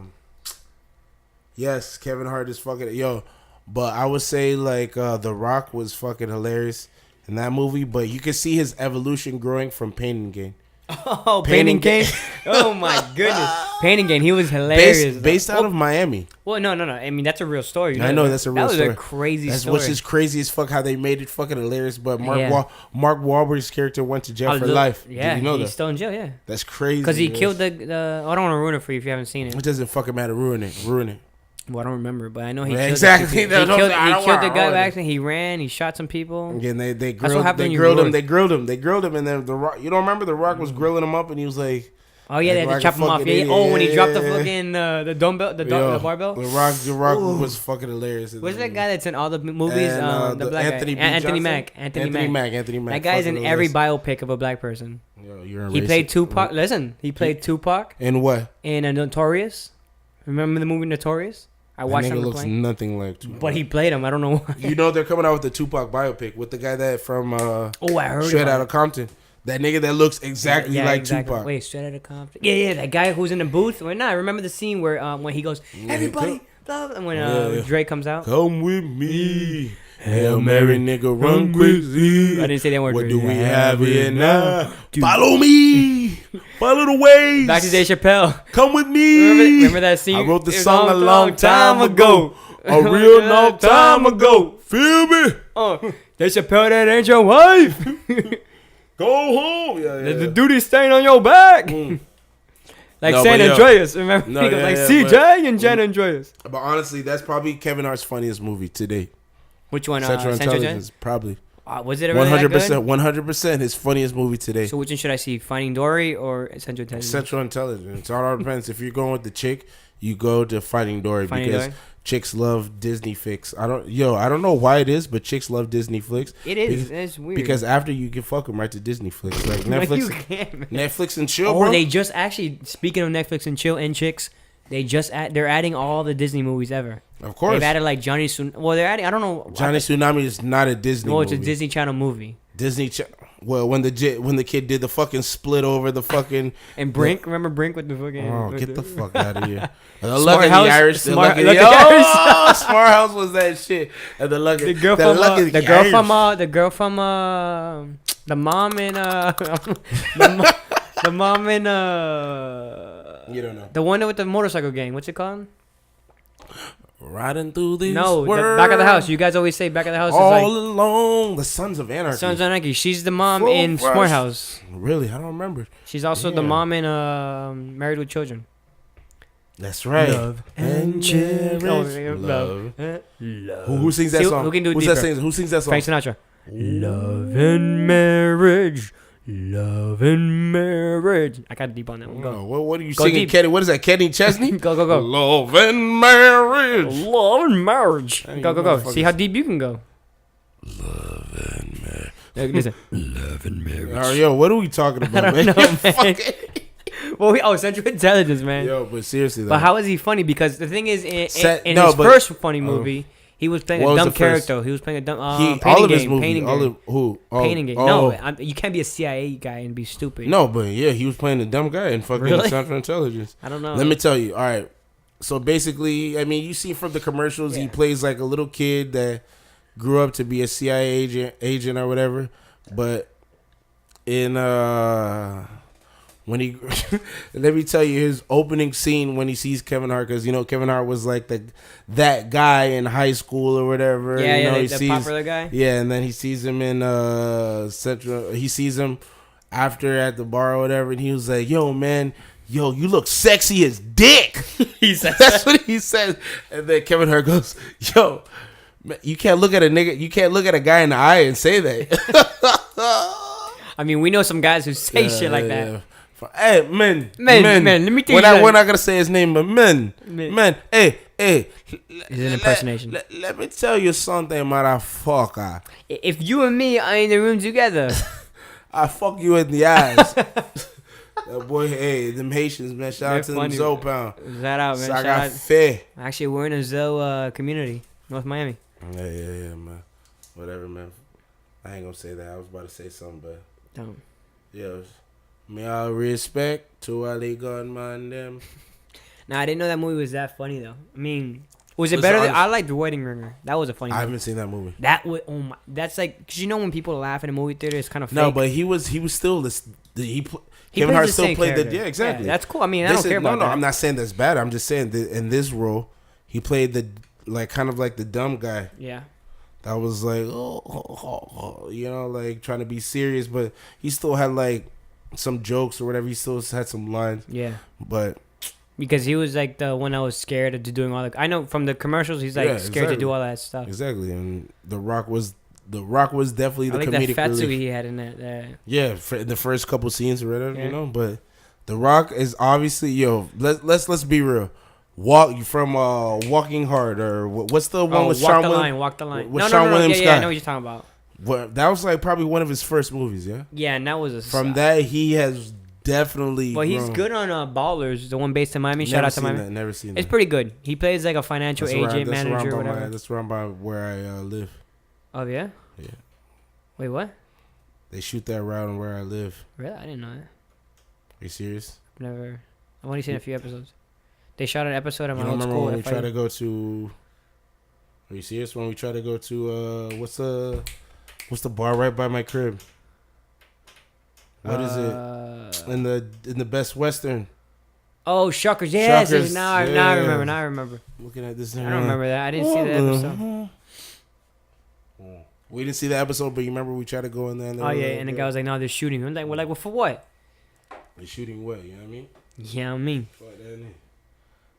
Yes, Kevin Hart is fucking... Yo, but I would say, like, The Rock was fucking hilarious in that movie, but you can see his evolution growing from Pain and Gain. Oh, Pain and Gain? Oh, my goodness. Pain and Gain, he was hilarious. Based out of Miami. Well, no. I mean, that's a real story. I know that's a real story. That was a crazy story. Which is crazy as fuck how they made it fucking hilarious. But Mark Wahlberg's character went to jail for life. Yeah, Did you know he's that? still in jail. Yeah, that's crazy. Because he killed the. I don't want to ruin it for you if you haven't seen it. It doesn't fucking matter. Ruin it. Well, I don't remember, but I know he killed exactly. He killed the guy by accident. He ran. He shot some people. Again, they grilled him. They grilled him, and then the Rock. You don't remember the Rock was grilling him up, and he was like. Oh yeah, they had to chop him off. Yeah. Oh, when he dropped the fucking the dumbbell, the barbell. The Rock was fucking hilarious. What's that guy that's in all the movies? The black Anthony guy, Anthony Mack. That guy's in every biopic of a black person. Yo, he played Tupac. Listen, he played Tupac. In what? In Notorious. Remember the movie Notorious? I watched him. Looks nothing like Tupac. But he played him. I don't know why. You know they're coming out with the Tupac biopic with the guy that from I heard Straight Outta Compton. That nigga that looks exactly like Tupac. Wait, Straight Outta Compton. Yeah, that guy who's in the booth. Wait, I remember the scene where when he goes, everybody, blah, blah, and when Drake comes out. Come with me. Hail Mary, nigga, run crazy. I didn't say that word. What do we have here now? Follow me. Follow the ways. Back to Dave Chappelle. Come with me. Remember that scene? I wrote the song a long time ago. A real long time ago. Feel me? Dave Chappelle, that ain't your wife. Go home. The duty stain on your back. Like San Andreas. Remember? He goes like CJ and Jan Andreas. But honestly, that's probably Kevin Hart's funniest movie to date. Which one? Central Intelligence, probably. Was it really 100%? 100% his funniest movie today. So which one should I see? Finding Dory or Central Intelligence? Central Intelligence. It all depends. If you're going with the chick, you go to Finding Dory because chicks love Disney flicks. I don't know why it is, but chicks love Disney flicks. It is. It's weird. Because after you can fuck them right to Disney flicks, like Netflix, Netflix and chill. Bro. They just actually, speaking of Netflix and chill and chicks, they're adding all the Disney movies ever. Of course, they've added like Johnny Tsunami. Well, they're adding. I don't know. Johnny Tsunami is not a Disney. No, it's a Disney Channel movie. Well, when the kid did the fucking split over the fucking and Brink, remember Brink with the fucking? Oh, get the fuck out of here! Smart House, Smart House was that shit. And the girl from the mom in the mom in you don't know the one with the motorcycle gang. What's it called? Riding through these the Back of the House. You guys always say Back of the House all is like along. The Sons of Anarchy. Sons of Anarchy. She's the mom in Smart House. Really? I don't remember. She's also the mom in Married with Children. That's right. Love and cherish. Love. Who sings that song? Who can do it? Who sings that song? Frank Sinatra. Love and marriage. Love and marriage. I got deep on that one. Go. What are you singing, Kenny? What is that, Kenny Chesney? Go. Love and marriage. Love and marriage. Go. See how deep you can go. Love and marriage. Listen. Love and marriage. All right, yo, what are we talking about, I don't know, man. Well, Central Intelligence, man. Yo, but seriously, though. But how is he funny? Because the thing is, in his first funny movie, he was playing a dumb character. He was playing a dumb painting game. Painting game. No, you can't be a CIA guy and be stupid. No, but yeah, he was playing a dumb guy in fucking Central Intelligence. I don't know. Let me tell you. All right. So basically, I mean, you see from the commercials, he plays like a little kid that grew up to be a CIA agent or whatever. But in when he let me tell you his opening scene when he sees Kevin Hart, because Kevin Hart was like that guy in high school or whatever. The popular guy. Yeah, and then he sees him in Central. He sees him after at the bar or whatever, and he was like, "Yo, man, you look sexy as dick." He said that's what he said, and then Kevin Hart goes, "Yo, man, you can't look at a nigga. You can't look at a guy in the eye and say that." I mean, we know some guys who say shit like that. Yeah. Hey, men. Let me tell you. We're not gonna say his name, but men. Hey. It's an impersonation. Let me tell you something, motherfucker. If you and me are in the room together, I fuck you in the eyes. That boy, hey, them Haitians, man. Shout out to them Zoe Pound. Shout out, man. Shout out. Fair. Actually, we're in a Zoe community, North Miami. Yeah, man. Whatever, man. I ain't gonna say that. I was about to say something, but don't. Yeah. Me all respect to all the gunman them. Nah, I didn't know that movie was that funny though. I mean, was it better? I liked The Wedding Ringer. That was a funny movie. I haven't seen that movie. That was that's like, because when people laugh in a movie theater, it's kind of fake. No, but he was still this. Kevin Hart still played character. Yeah, exactly. Yeah, that's cool. I mean, I don't care about that. No, I'm not saying that's bad. I'm just saying that in this role, He played the kind of like the dumb guy. Yeah. That was like, like trying to be serious, but he still had like some jokes or whatever. He still had some lines. Yeah. But because he was like the one I was scared of doing all the. I know from the commercials, he's like scared to do all that stuff. Exactly, and The Rock was definitely the comedic that relief. he had in that. Yeah, in the first couple scenes or whatever, But The Rock is obviously Let's be real. Walking Hard or what's the one with Sean Williams? Walk the Line. With Sean Williams. Yeah, I know what you're talking about. Well, that was like probably one of his first movies, yeah. Yeah, and that was from that he has definitely. Well, he's good on Ballers, the one based in Miami. Shout out to Miami. Never seen that. It's pretty good. He plays like a financial agent, manager, or whatever. That's around by where I live. Oh yeah. Yeah. Wait, what? They shoot that around where I live. Really? I didn't know that. Are you serious? I've only seen a few episodes. They shot an episode at my old remember school. When we try to go to? Are you serious? When we try to go to what's the bar right by my crib? What is it? In the Best Western. Oh, Shuckers. Yes. Shuckers, Now I remember. Looking at this. I don't remember that. I didn't see the episode. We didn't see the episode, but you remember we tried to go in there. And the guy was like, "No, they're shooting." I'm like, well, for what? They're shooting what? You know what I mean? Yeah, I mean.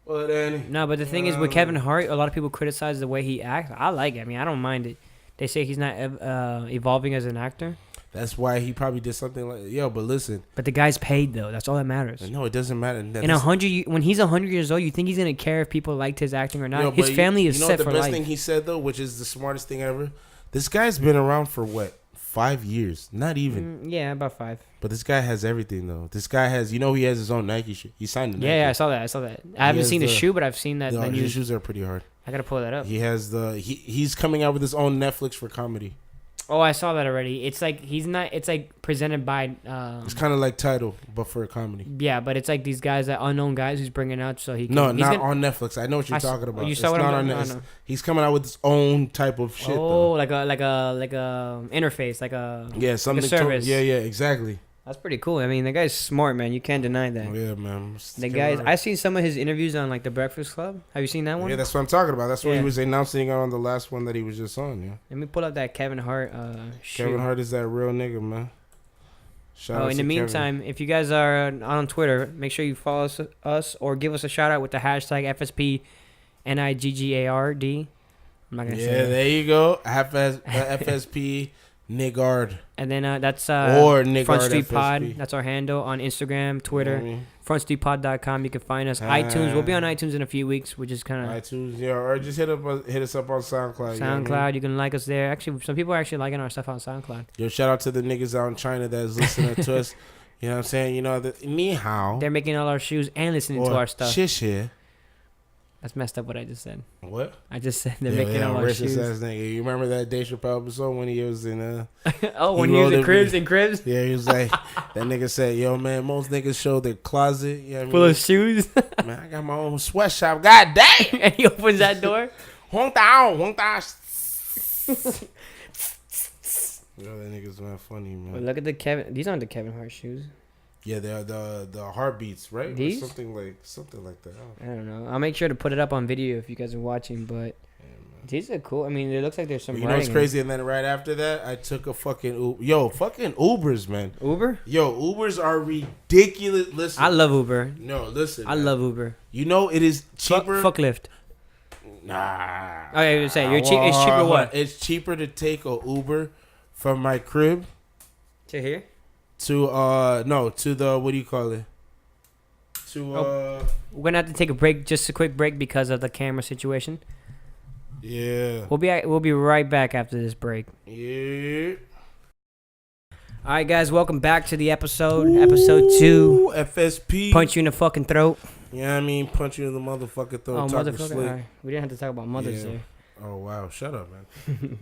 Well, no, but the thing is, with Kevin Hart, a lot of people criticize the way he acts. I like it. I mean, I don't mind it. They say he's not evolving as an actor. That's why he probably did something like, but listen. But the guy's paid though. That's all that matters. No, it doesn't matter. When he's 100 years old, you think he's gonna care if people liked his acting or not? His family is set for life. The best thing he said though, which is the smartest thing ever. This guy's been around for what? 5 years? Not even. Yeah, about 5. But this guy has everything though. This guy has, he has his own Nike shoe. He signed the Nike. Yeah, I saw that. I haven't seen the shoe, but I've seen that. His shoes are pretty hard. I gotta pull that up. He has he's coming out with his own Netflix for comedy. Oh, I saw that already. It's like it's like presented by. It's kind of like Tidal, but for a comedy. Yeah, but it's like these guys, that unknown guys, who's bringing out so he. Can, no, not on Netflix. I know what you're talking about. You saw what I'm talking about? He's coming out with his own type of shit. Oh, like a interface, like a something. Like a service. Yeah, exactly. That's pretty cool. I mean, the guy's smart, man. You can't deny that. Oh, yeah, man. The guys, I've seen some of his interviews on like The Breakfast Club. Have you seen that one? Yeah, that's what I'm talking about. That's what he was announcing on the last one that he was just on. Yeah. Let me pull up that Kevin Hart. Kevin Hart is that real nigga, man. Shout out in the meantime, if you guys are on Twitter, make sure you follow us or give us a shout out with the hashtag FSP NIGGARD. I'm not gonna say that. There you go. FSP Nigard. And then that's or Nigard Front Street FSP. Pod. That's our handle on Instagram, Twitter, frontstreetpod.com. You can find us. iTunes. We'll be on iTunes in a few weeks, which is kind of iTunes, or just hit us up on SoundCloud. SoundCloud, you can like us there. Actually, some people are actually liking our stuff on SoundCloud. Yo, shout out to the niggas out in China that's listening to us. You know what I'm saying? Ni hao. They're making all our shoes and listening to our stuff. Shit. That's messed up what I just said. What? I just said they're making all our shoes. Ass nigga. You remember that Dave Chappelle episode when he was in when he was in Cribs? Yeah, he was like, that nigga said, yo, man, most niggas show their closet. You know what I mean? Full of shoes. Man, I got my own sweatshop. God damn. And he opens that door. Hong down. Yo, that nigga's not funny, man. Well, look at these aren't the Kevin Hart shoes. Yeah, they're the heartbeats, right? These? Or something like that. I don't know. I'll make sure to put it up on video if you guys are watching, but these are cool. I mean, it looks like there's some. You know what's crazy? And then right after that, I took a fucking fucking Ubers, man. Uber? Yo, Ubers are ridiculous. Listen, I love Uber. No, listen. I love Uber. It is cheaper. Fuck Lyft. Nah. I was say it's cheaper. What? It's cheaper to take a Uber from my crib to here. To to the, what do you call it? We're gonna have to take a break, just a quick break because of the camera situation. Yeah. We'll be right back after this break. Yeah. All right, guys, welcome back to the episode. Episode 2. FSP. Punch you in the fucking throat. Yeah, you know what I mean, punch you in the motherfucking throat. Oh, motherfucker! Right. We didn't have to talk about mothers there. Oh wow! Shut up, man.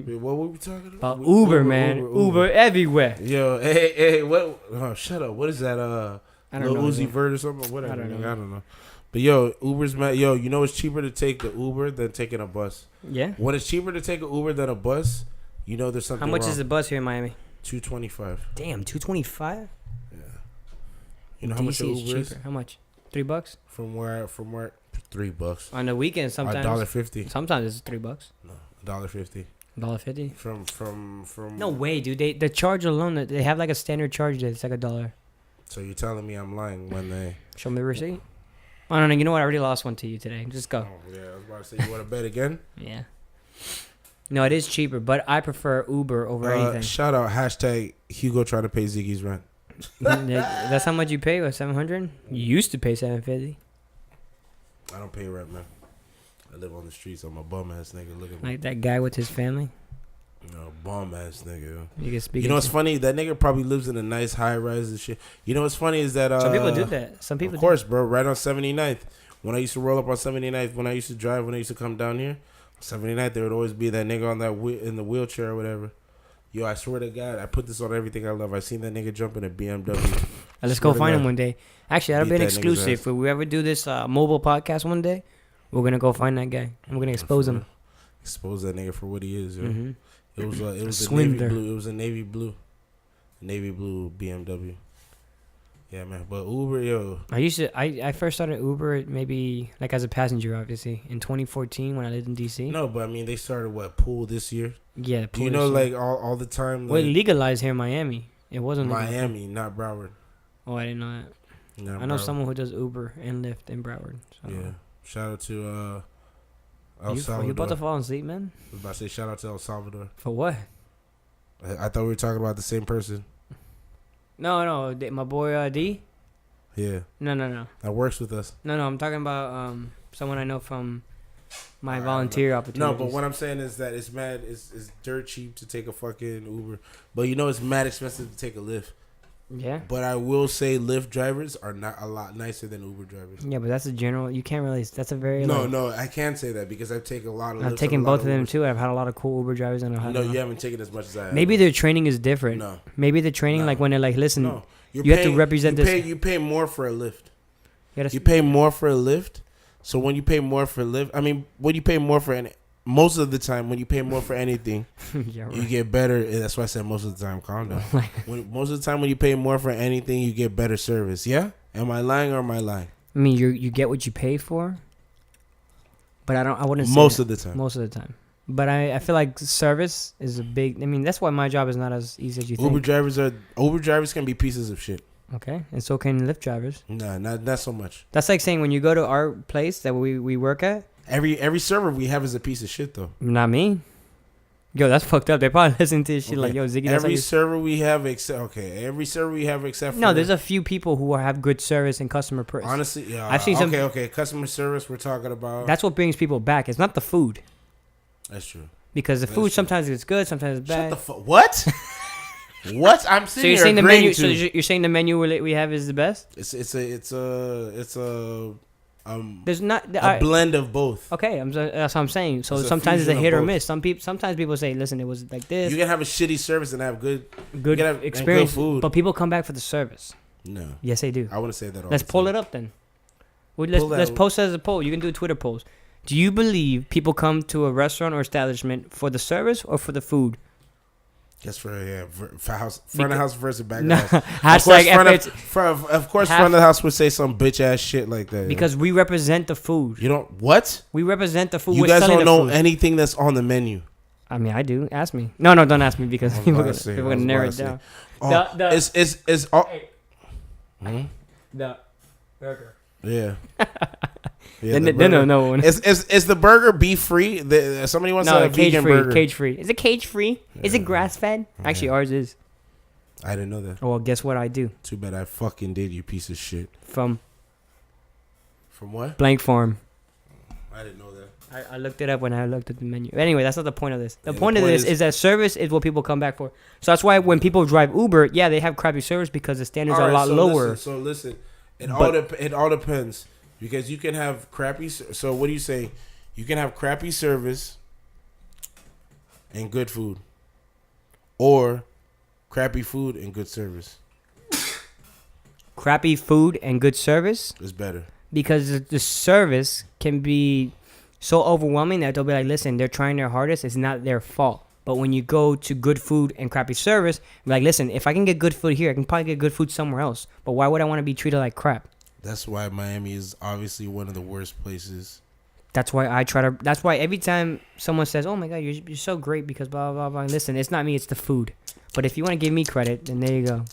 Wait, what were we talking about? Uber, man. Uber everywhere. Yo, hey, what? Oh, shut up. What is that? I don't know. Uzi Vert or something? Whatever. I don't know. But yo, Uber's man. Yo, it's cheaper to take the Uber than taking a bus. Yeah. When it's cheaper to take an Uber than a bus, there's something. How much wrong. is the bus here in Miami? $225. Damn, $225. Yeah. You know how much the Uber is? How much? $3? From where $3 On the weekend, sometimes $1.50. Sometimes it's $3. No, $1.50. $1.50. From. No way, dude. The charge alone, they have like a standard charge that's like $1. So you're telling me I'm lying when they show me the receipt? I don't know. You know what? I already lost one to you today. Just go. Oh, yeah, I was about to say, you want to bet again? Yeah. No, it is cheaper, but I prefer Uber over anything. Shout out #Hugo trying to pay Ziggy's rent. That's how much you pay? What, $700? You used to pay $750. I don't pay rent, man. I live on the streets. I'm a bum ass nigga. Look at me. Like that guy with his family. No, bum ass nigga. You can speak. You know what's funny? That nigga probably lives in a nice high rise and shit. You know what's funny is that some people do that. Some people, of course, bro. Right on 79th. When I used to roll up on 79th, when I used to drive, when I used to come down here, 79th, there would always be that nigga on that in the wheelchair or whatever. Yo, I swear to God, I put this on everything I love. I seen that nigga jump in a BMW. Let's go find him one day. Actually, that'll be an exclusive. If we ever do this mobile podcast one day, we're gonna go find that guy. And we're gonna expose him. Expose that nigga for what he is, yo. Mm-hmm. It was a navy blue. It was a navy blue BMW. Yeah, man. But Uber, yo. I first started Uber maybe like as a passenger, obviously, in 2014 when I lived in DC. No, but I mean they started pool this year. Yeah, pool. Do you know like all the time? Well, it legalized here in Miami. It wasn't Miami, not Broward. Oh, I didn't know that. I know someone who does Uber and Lyft in Broward. So. Yeah. Shout out to El Salvador. You about to fall asleep, man? I was about to say shout out to El Salvador. For what? I thought we were talking about the same person. No, my boy D. Yeah. No. That works with us. No, I'm talking about someone I know from my volunteer opportunities. No, but what I'm saying is that it's dirt cheap to take a fucking Uber, but you know it's mad expensive to take a Lyft. Yeah. But I will say Lyft drivers are not a lot nicer than Uber drivers. Yeah, but that's a general. You can't really. That's a very. No, I can't say that because I've taken a lot of. I've taken both of them too. I've had a lot of cool Uber drivers, and you haven't taken as much as I have. Maybe their training is different. No. Maybe the training, like when they're like, listen, you have to represent this. You pay more for a Lyft. You pay more for a Lyft. So when you pay more for a Lyft, I mean, when you pay more for most of the time, when you pay more for anything, yeah, right. You get better. That's why I said most of the time. Calm down. Most of the time, when you pay more for anything, you get better service. Yeah? Am I lying or am I lying? I mean, you get what you pay for, but I wouldn't say most of the time. Most of the time. But I feel like service is a big. I mean, that's why my job is not as easy as you think. Uber drivers can be pieces of shit. Okay, and so can Lyft drivers. Nah, not so much. That's like saying when you go to our place that we work at. Every server we have is a piece of shit though. Not me. Yo, that's fucked up. They probably listen to this shit like, yo, Ziggy. Every server we have except for no, there's a few people who have good service and customer service. Honestly, yeah. I've seen some. Okay, customer service. We're talking about. That's what brings people back. It's not the food. That's true. Because the food sometimes it's good, sometimes it's bad. Shut the fuck. What? What? I'm so you're saying the menu? So you're saying the menu we have is the best? It's a there's not a blend of both. Okay, that's what I'm saying. So sometimes it's a hit or miss. Sometimes people say, listen, it was like this. You can have a shitty service and have good experience, good food, but people come back for the service. No. Yes, they do. I want to say that. Let's pull it up then. Let's post it as a poll. You can do a Twitter poll. Do you believe people come to a restaurant or establishment for the service or for the food? Just for front of house versus back of house. Of course, front of the house would say some bitch ass shit like that. Because we represent the food. You don't what? We represent the food. You guys don't know anything that's on the menu. I mean, I do. Ask me. No, don't ask me because people are gonna narrow it down. It's all. The burger. Yeah. Yeah, no. Is the burger beef free? Somebody wants a vegan burger. Cage free. Is it cage free? Yeah. Is it grass fed? Yeah. Actually, ours is. I didn't know that. Oh, well, guess what I do? Too bad I fucking did, you piece of shit. From what? Blank Farm. I didn't know that. I looked it up when I looked at the menu. Anyway, that's not the point of this. The point of this is that service is what people come back for. So that's why when people drive Uber, yeah, they have crappy service because the standards are a lot lower. Listen. It all depends. Because you can have crappy. So what do you say? You can have crappy service and good food, or crappy food and good service. Crappy food and good service is better because the service can be so overwhelming that they'll be like, "Listen, they're trying their hardest. It's not their fault." But when you go to good food and crappy service, like, listen, if I can get good food here, I can probably get good food somewhere else. But why would I want to be treated like crap? That's why Miami is obviously one of the worst places. That's why I try to. That's why every time someone says, "Oh my God, you're so great," because blah blah blah. Listen, it's not me, it's the food. But if you want to give me credit, then there you go.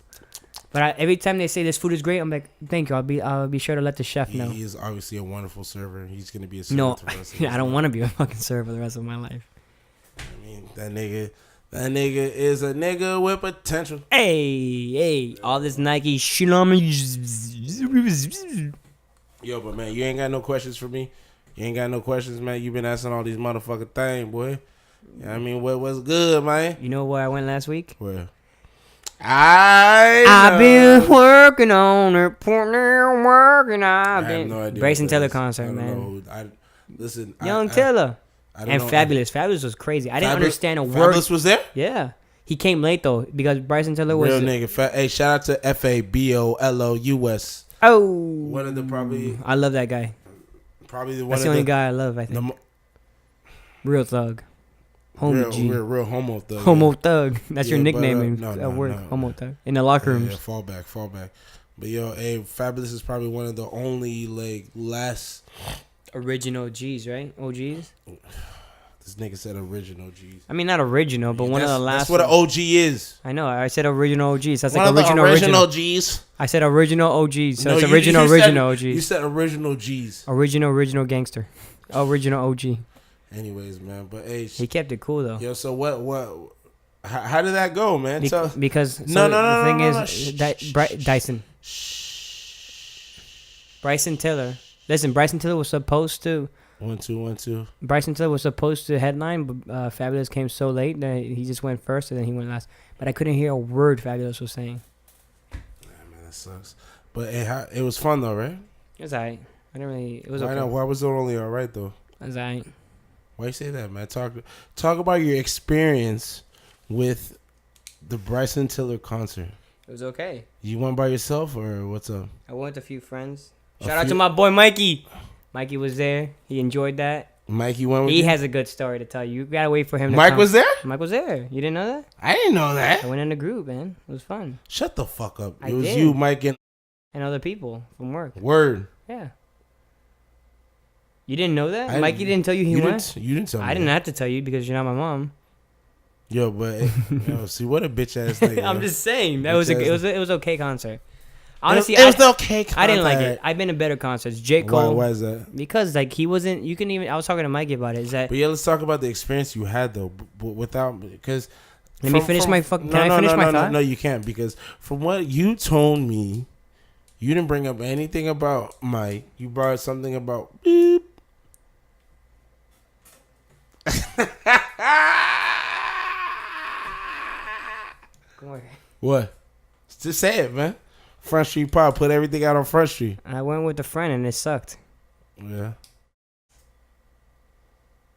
But every time they say this food is great, I'm like, thank you. I'll be sure to let the chef know. He is obviously a wonderful server. He's gonna be a server. No, the rest of I don't want to be a fucking server for the rest of my life. I mean, that nigga is a nigga with potential. Hey, all this Nike shit on me. Yo, but man, you ain't got no questions for me. You ain't got no questions, man. You been asking all these motherfucking things, boy. You know what I mean, what's good, man? You know where I went last week? Where? I've been working on it, working. I have no idea. Bryson Tiller concert, man. Listen, Young Tiller. And Fabulous. Fabulous was crazy. I didn't understand a word. Fabulous was there? Yeah. He came late, though, because Bryson Tiller was... Real nigga. Hey, shout out to FABOLOUS. Oh. One of the probably... I love that guy. Probably one That's of the only guy I love, I think. Real thug. Real homo thug. Homo thug. That's your nickname at work. Homo thug. In the locker rooms. Yeah, fall back. But yo, hey, Fabulous is probably one of the only last... Original G's, right? OGs? This nigga said original G's. I mean, not original, but one of the last. That's what an OG is. I know. I said original OGs. That's one like original G's. I said original OGs. So it's original OGs. You said original G's. Original gangster. Original OG. Anyways, man, but hey, he kept it cool though. Yo, so what? How did that go, man? Because the thing is, Dyson. Bryson Tiller. Listen, Bryson Tiller was supposed to. 1 2 1 2. Bryson Tiller was supposed to headline, but Fabulous came so late that he just went first and then he went last. But I couldn't hear a word Fabulous was saying. Yeah, man, that sucks. But it was fun though, right? It was alright. I didn't really. It was okay. Why was it only alright though? It was alright. Why you say that, man? Talk about your experience with the Bryson Tiller concert. It was okay. You went by yourself or what's up? I went with a few friends. Shout out to my boy Mikey. Mikey was there. He enjoyed that. Mikey went with you? He has a good story to tell you. You gotta wait for him to Mike was there? Mike was there. You didn't know that? I didn't know that. I went in the group, man. It was fun. Shut the fuck up. I It was did. you, Mike, and other people from work. Word. Yeah. You didn't know that? Mikey didn't tell you he went? You didn't tell me. I didn't have to tell you because you're not my mom. Yo, but see what a bitch ass nigga. I'm just saying that it was okay concert. Honestly, it was the okay concert. I didn't like it. I've been to better concerts. J. Cole. Why is that? Because he wasn't. You can even. I was talking to Mikey about it. Is that? But yeah, let's talk about the experience you had though. Without because. Let me finish my fucking. Can I finish my thought? No, you can't because from what you told me, you didn't bring up anything about Mike. You brought up something about beep. What? Just say it, man. Front Street Pop. Put everything out on Front Street. I went with a friend and it sucked. Yeah.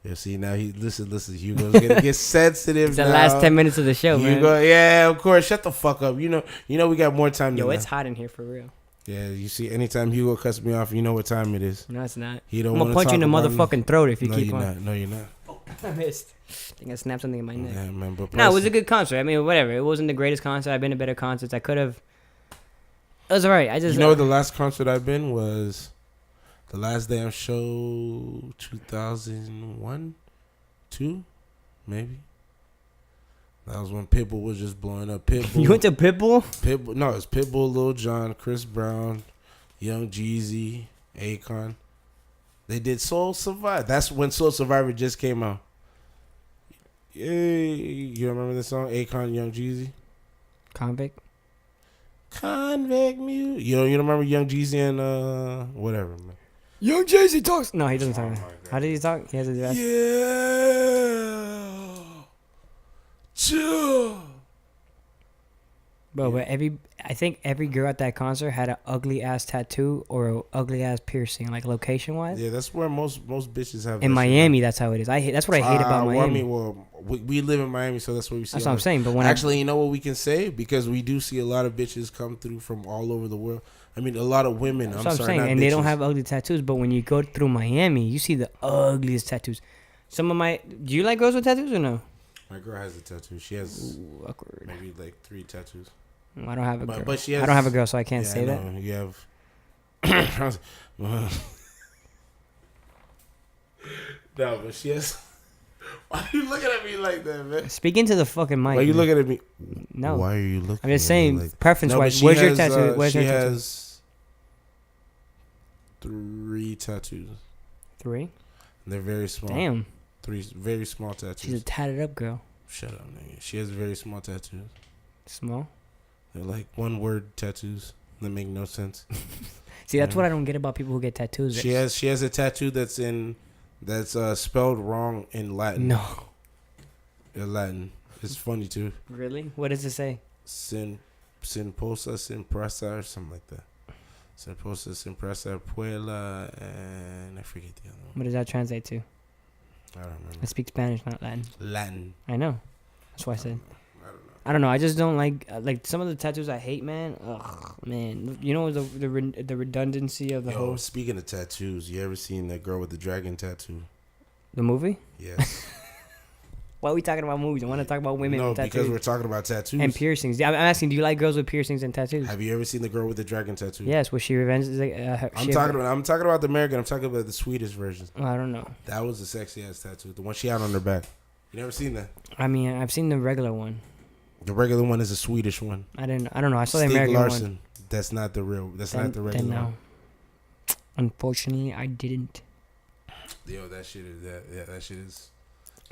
Yeah, see, now listen. Hugo's going to get sensitive It's the last 10 minutes of the show, Hugo, man. Yeah, of course. Shut the fuck up. You know we got more time than that. It's hot in here for real. Yeah, you see, anytime Hugo cuts me off, you know what time it is. No, it's not. He don't I'm going to punch you in the motherfucking throat if you keep on. No, you're not. Oh, I missed. I think I snapped something in my neck. Yeah, man, but no, it was a good concert. I mean, whatever. It wasn't the greatest concert. I've been to better concerts. I could have. It was alright. You know, the last concert I've been was the Last Damn Show 2001, 2, maybe. That was when Pitbull was just blowing up. Pitbull. You went to Pitbull? Pitbull. No, it's Pitbull, Lil Jon, Chris Brown, Young Jeezy, Akon. They did Soul Survivor. That's when Soul Survivor just came out. Yay. You remember the song? Akon, Young Jeezy? Convict Music. You don't remember Young Jeezy and whatever, man. Young Jeezy talks. No, he doesn't talk. How did he talk? He has a dress. Yeah. Bro, but I think every girl at that concert had an ugly ass tattoo or an ugly ass piercing, like location wise. Yeah, that's where most bitches have. In Miami, that's how it is. That's what I hate about Miami. We live in Miami, so that's what we see. That's what I'm saying. But you know what we can say, because we do see a lot of bitches come through from all over the world. I mean, a lot of women. That's what I'm saying, and they don't have ugly tattoos. But when you go through Miami, you see the ugliest tattoos. Do you like girls with tattoos or no? My girl has a tattoo. She has awkward. Maybe like 3 tattoos. I don't have a girl. But she has, I don't have a girl, so I can't say that. You have. No, but she has. Why are you looking at me like that, man? Speaking to the fucking mic. Why are you looking at me? No. Why are you looking? I'm just saying, like preference-wise. Where's your tattoo? Where's she her tattoo? has 3 tattoos. 3? And they're very small. Damn. 3 very small tattoos. She's a tatted up girl. Shut up, nigga. She has very small tattoos. Small? They're like one-word tattoos that make no sense. See, that's what I don't get about people who get tattoos. She has a tattoo that's spelled wrong in Latin. No. In Latin. It's funny too. Really? What does it say? Sin posa, sin prasa, or something like that. Sin posa, sin prasa, puela, and I forget the other one. What does that translate to? I don't remember. I speak Spanish, not Latin. Latin. I know. That's why I said. I don't know. I just don't like some of the tattoos I hate, man. Ugh, man. You know the redundancy of the whole. Speaking of tattoos, you ever seen that girl with the dragon tattoo? The movie? Yes. Why are we talking about movies? I want to talk about women with tattoos. Because we're talking about tattoos. And piercings. Yeah, I'm asking, do you like girls with piercings and tattoos? Have you ever seen the girl with the dragon tattoo? Yes. Was she revenge? I'm talking about the American. I'm talking about the Swedish version. Oh, I don't know. That was a sexy ass tattoo. The one she had on her back. You never seen that? I mean, I've seen the regular one. The regular one is a Swedish one. I don't know. I saw Stieg the American Larsson. one. That's not the real. That's not the regular one. Unfortunately, I didn't. Yo, that shit is that. Yeah, that shit is.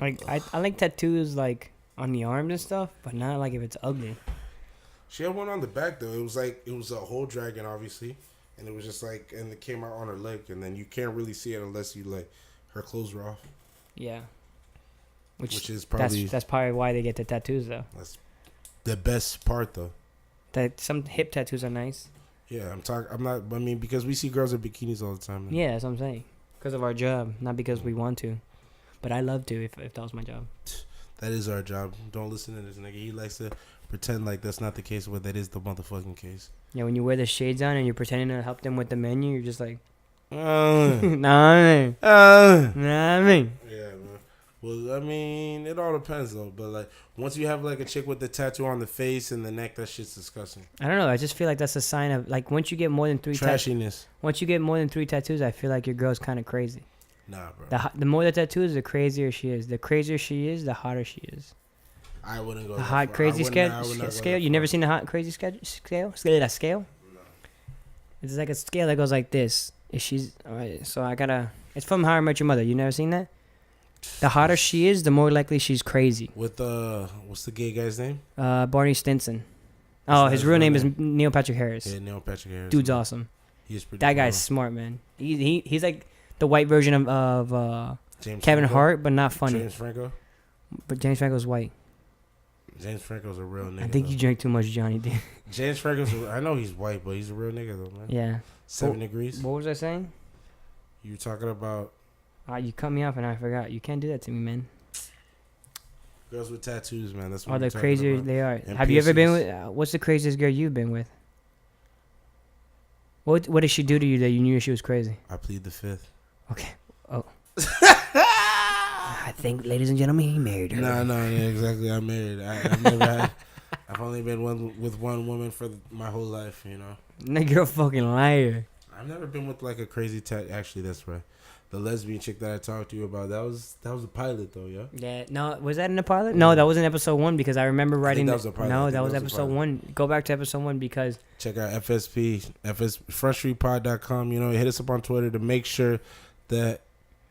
Like I like tattoos like on the arms and stuff, but not like if it's ugly. She had one on the back though. It was a whole dragon, obviously, and it was just like, and it came out on her leg, and then you can't really see it unless you like her clothes were off. Yeah. Which is probably that's probably why they get the tattoos though. That's the best part though. That some hip tattoos are nice. Yeah, I mean, because we see girls in bikinis all the time. Man. Yeah, that's what I'm saying. Because of our job, not because we want to. But I love to if that was my job. That is our job. Don't listen to this nigga. He likes to pretend like that's not the case, but that is the motherfucking case. Yeah, when you wear the shades on and you're pretending to help them with the menu, you're just like, nah, man. Yeah, man. Well, I mean, it all depends though. But like, once you have like a chick with the tattoo on the face and the neck, that shit's disgusting. I don't know. I just feel like that's a sign of like once you get more than 3 trashiness. Once you get more than 3 tattoos, I feel like your girl's kind of crazy. Nah, bro. The more the tattoos, the crazier she is. The crazier she is, the hotter she is. I wouldn't go. The hot crazy scale. You never seen the hot crazy scale? Scale? No. It's like a scale that goes like this. If she's all right, so I gotta. It's from How I Met Your Mother. You never seen that? The hotter she is, the more likely she's crazy. With what's the gay guy's name? Barney Stinson. Oh, his real name is Neil Patrick Harris. Yeah, Neil Patrick Harris. Dude's awesome. He's pretty. That guy's smart, man. He's like the white version of James Kevin Franco? Hart, but not funny. James Franco. But James Franco's white. James Franco's a real nigga. I think you drank too much Johnny D. James Franco's. I know he's white, but he's a real nigga though, man. Yeah. 7 degrees. What was I saying? You talking about? You cut me off and I forgot. You can't do that to me, man. Girls with tattoos, man. That's what. The crazier they are. And Have you ever been with? What's the craziest girl you've been with? What did she do to you that you knew she was crazy? I plead the 5th. Okay. Oh. I think, ladies and gentlemen, he married her. No, yeah, exactly. I'm married. I've never had. I've only been with one woman for my whole life. You know. Nigga, you're a fucking liar. I've never been with like a crazy Actually, that's right. The lesbian chick that I talked to you about, that was a pilot though, yeah? Yeah, no, was that in the pilot? No, that was in episode 1 because I remember writing. That was a pilot. No, that was episode 1. Go back to episode 1 because. Check out FSP, frontstreetpod.com. You know, hit us up on Twitter to make sure that,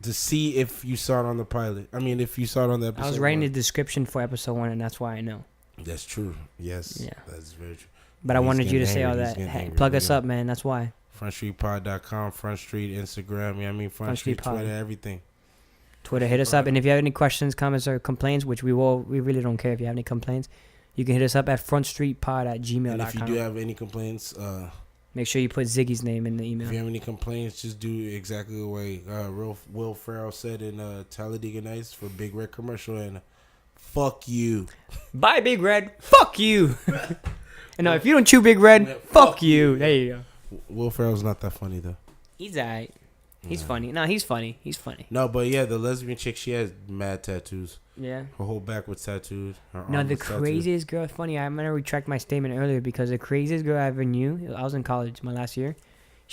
to see if you saw it on the pilot. I mean, if you saw it on the episode. I was writing the description for episode 1 and that's why I know. That's true. Yes. Yeah. That's very true. But I wanted you to say all that. Plug us up, man. That's why. FrontStreetPod.com, Front Street, Instagram, Front Street, Twitter, everything. Twitter, hit us up. And if you have any questions, comments, or complaints, which we really don't care if you have any complaints, you can hit us up at frontstreetpod@gmail.com. And if you do have any complaints, make sure you put Ziggy's name in the email. If you have any complaints, just do exactly the way Will Ferrell said in Talladega Nights for Big Red commercial, and fuck you. Bye, Big Red. Fuck you. And no, if you don't chew Big Red, fuck you. There you go. Will Ferrell's not that funny though. He's alright. He's funny. No, he's funny. He's funny. No, but yeah, the lesbian chick, she has mad tattoos. Yeah. Her whole back was tattooed. No, the craziest girl. Funny. I'm gonna retract my statement earlier because the craziest girl I ever knew. I was in college my last year.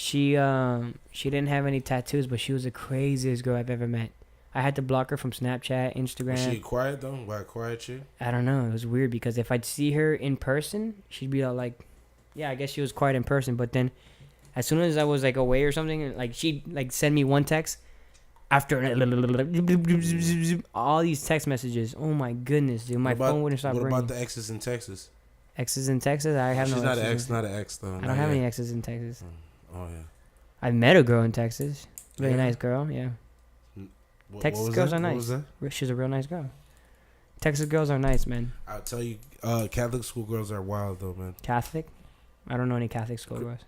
She didn't have any tattoos, but she was the craziest girl I've ever met. I had to block her from Snapchat, Instagram. Was she quiet though? Why quiet shit? I don't know. It was weird because if I'd see her in person, she'd be all like, yeah, I guess she was quiet in person. But then as soon as I was like away or something, like she'd like send me one text after all these text messages. Oh my goodness, dude. My phone wouldn't stop ringing. What about the exes in Texas? Exes in Texas? I have no exes. She's not an ex though. I don't have any exes in Texas. Oh yeah. I met a girl in Texas. Really nice girl, yeah. Texas girls are nice. She's a real nice girl. Texas girls are nice, man. I'll tell you, Catholic school girls are wild though, man. Catholic? I don't know any Catholic school girls.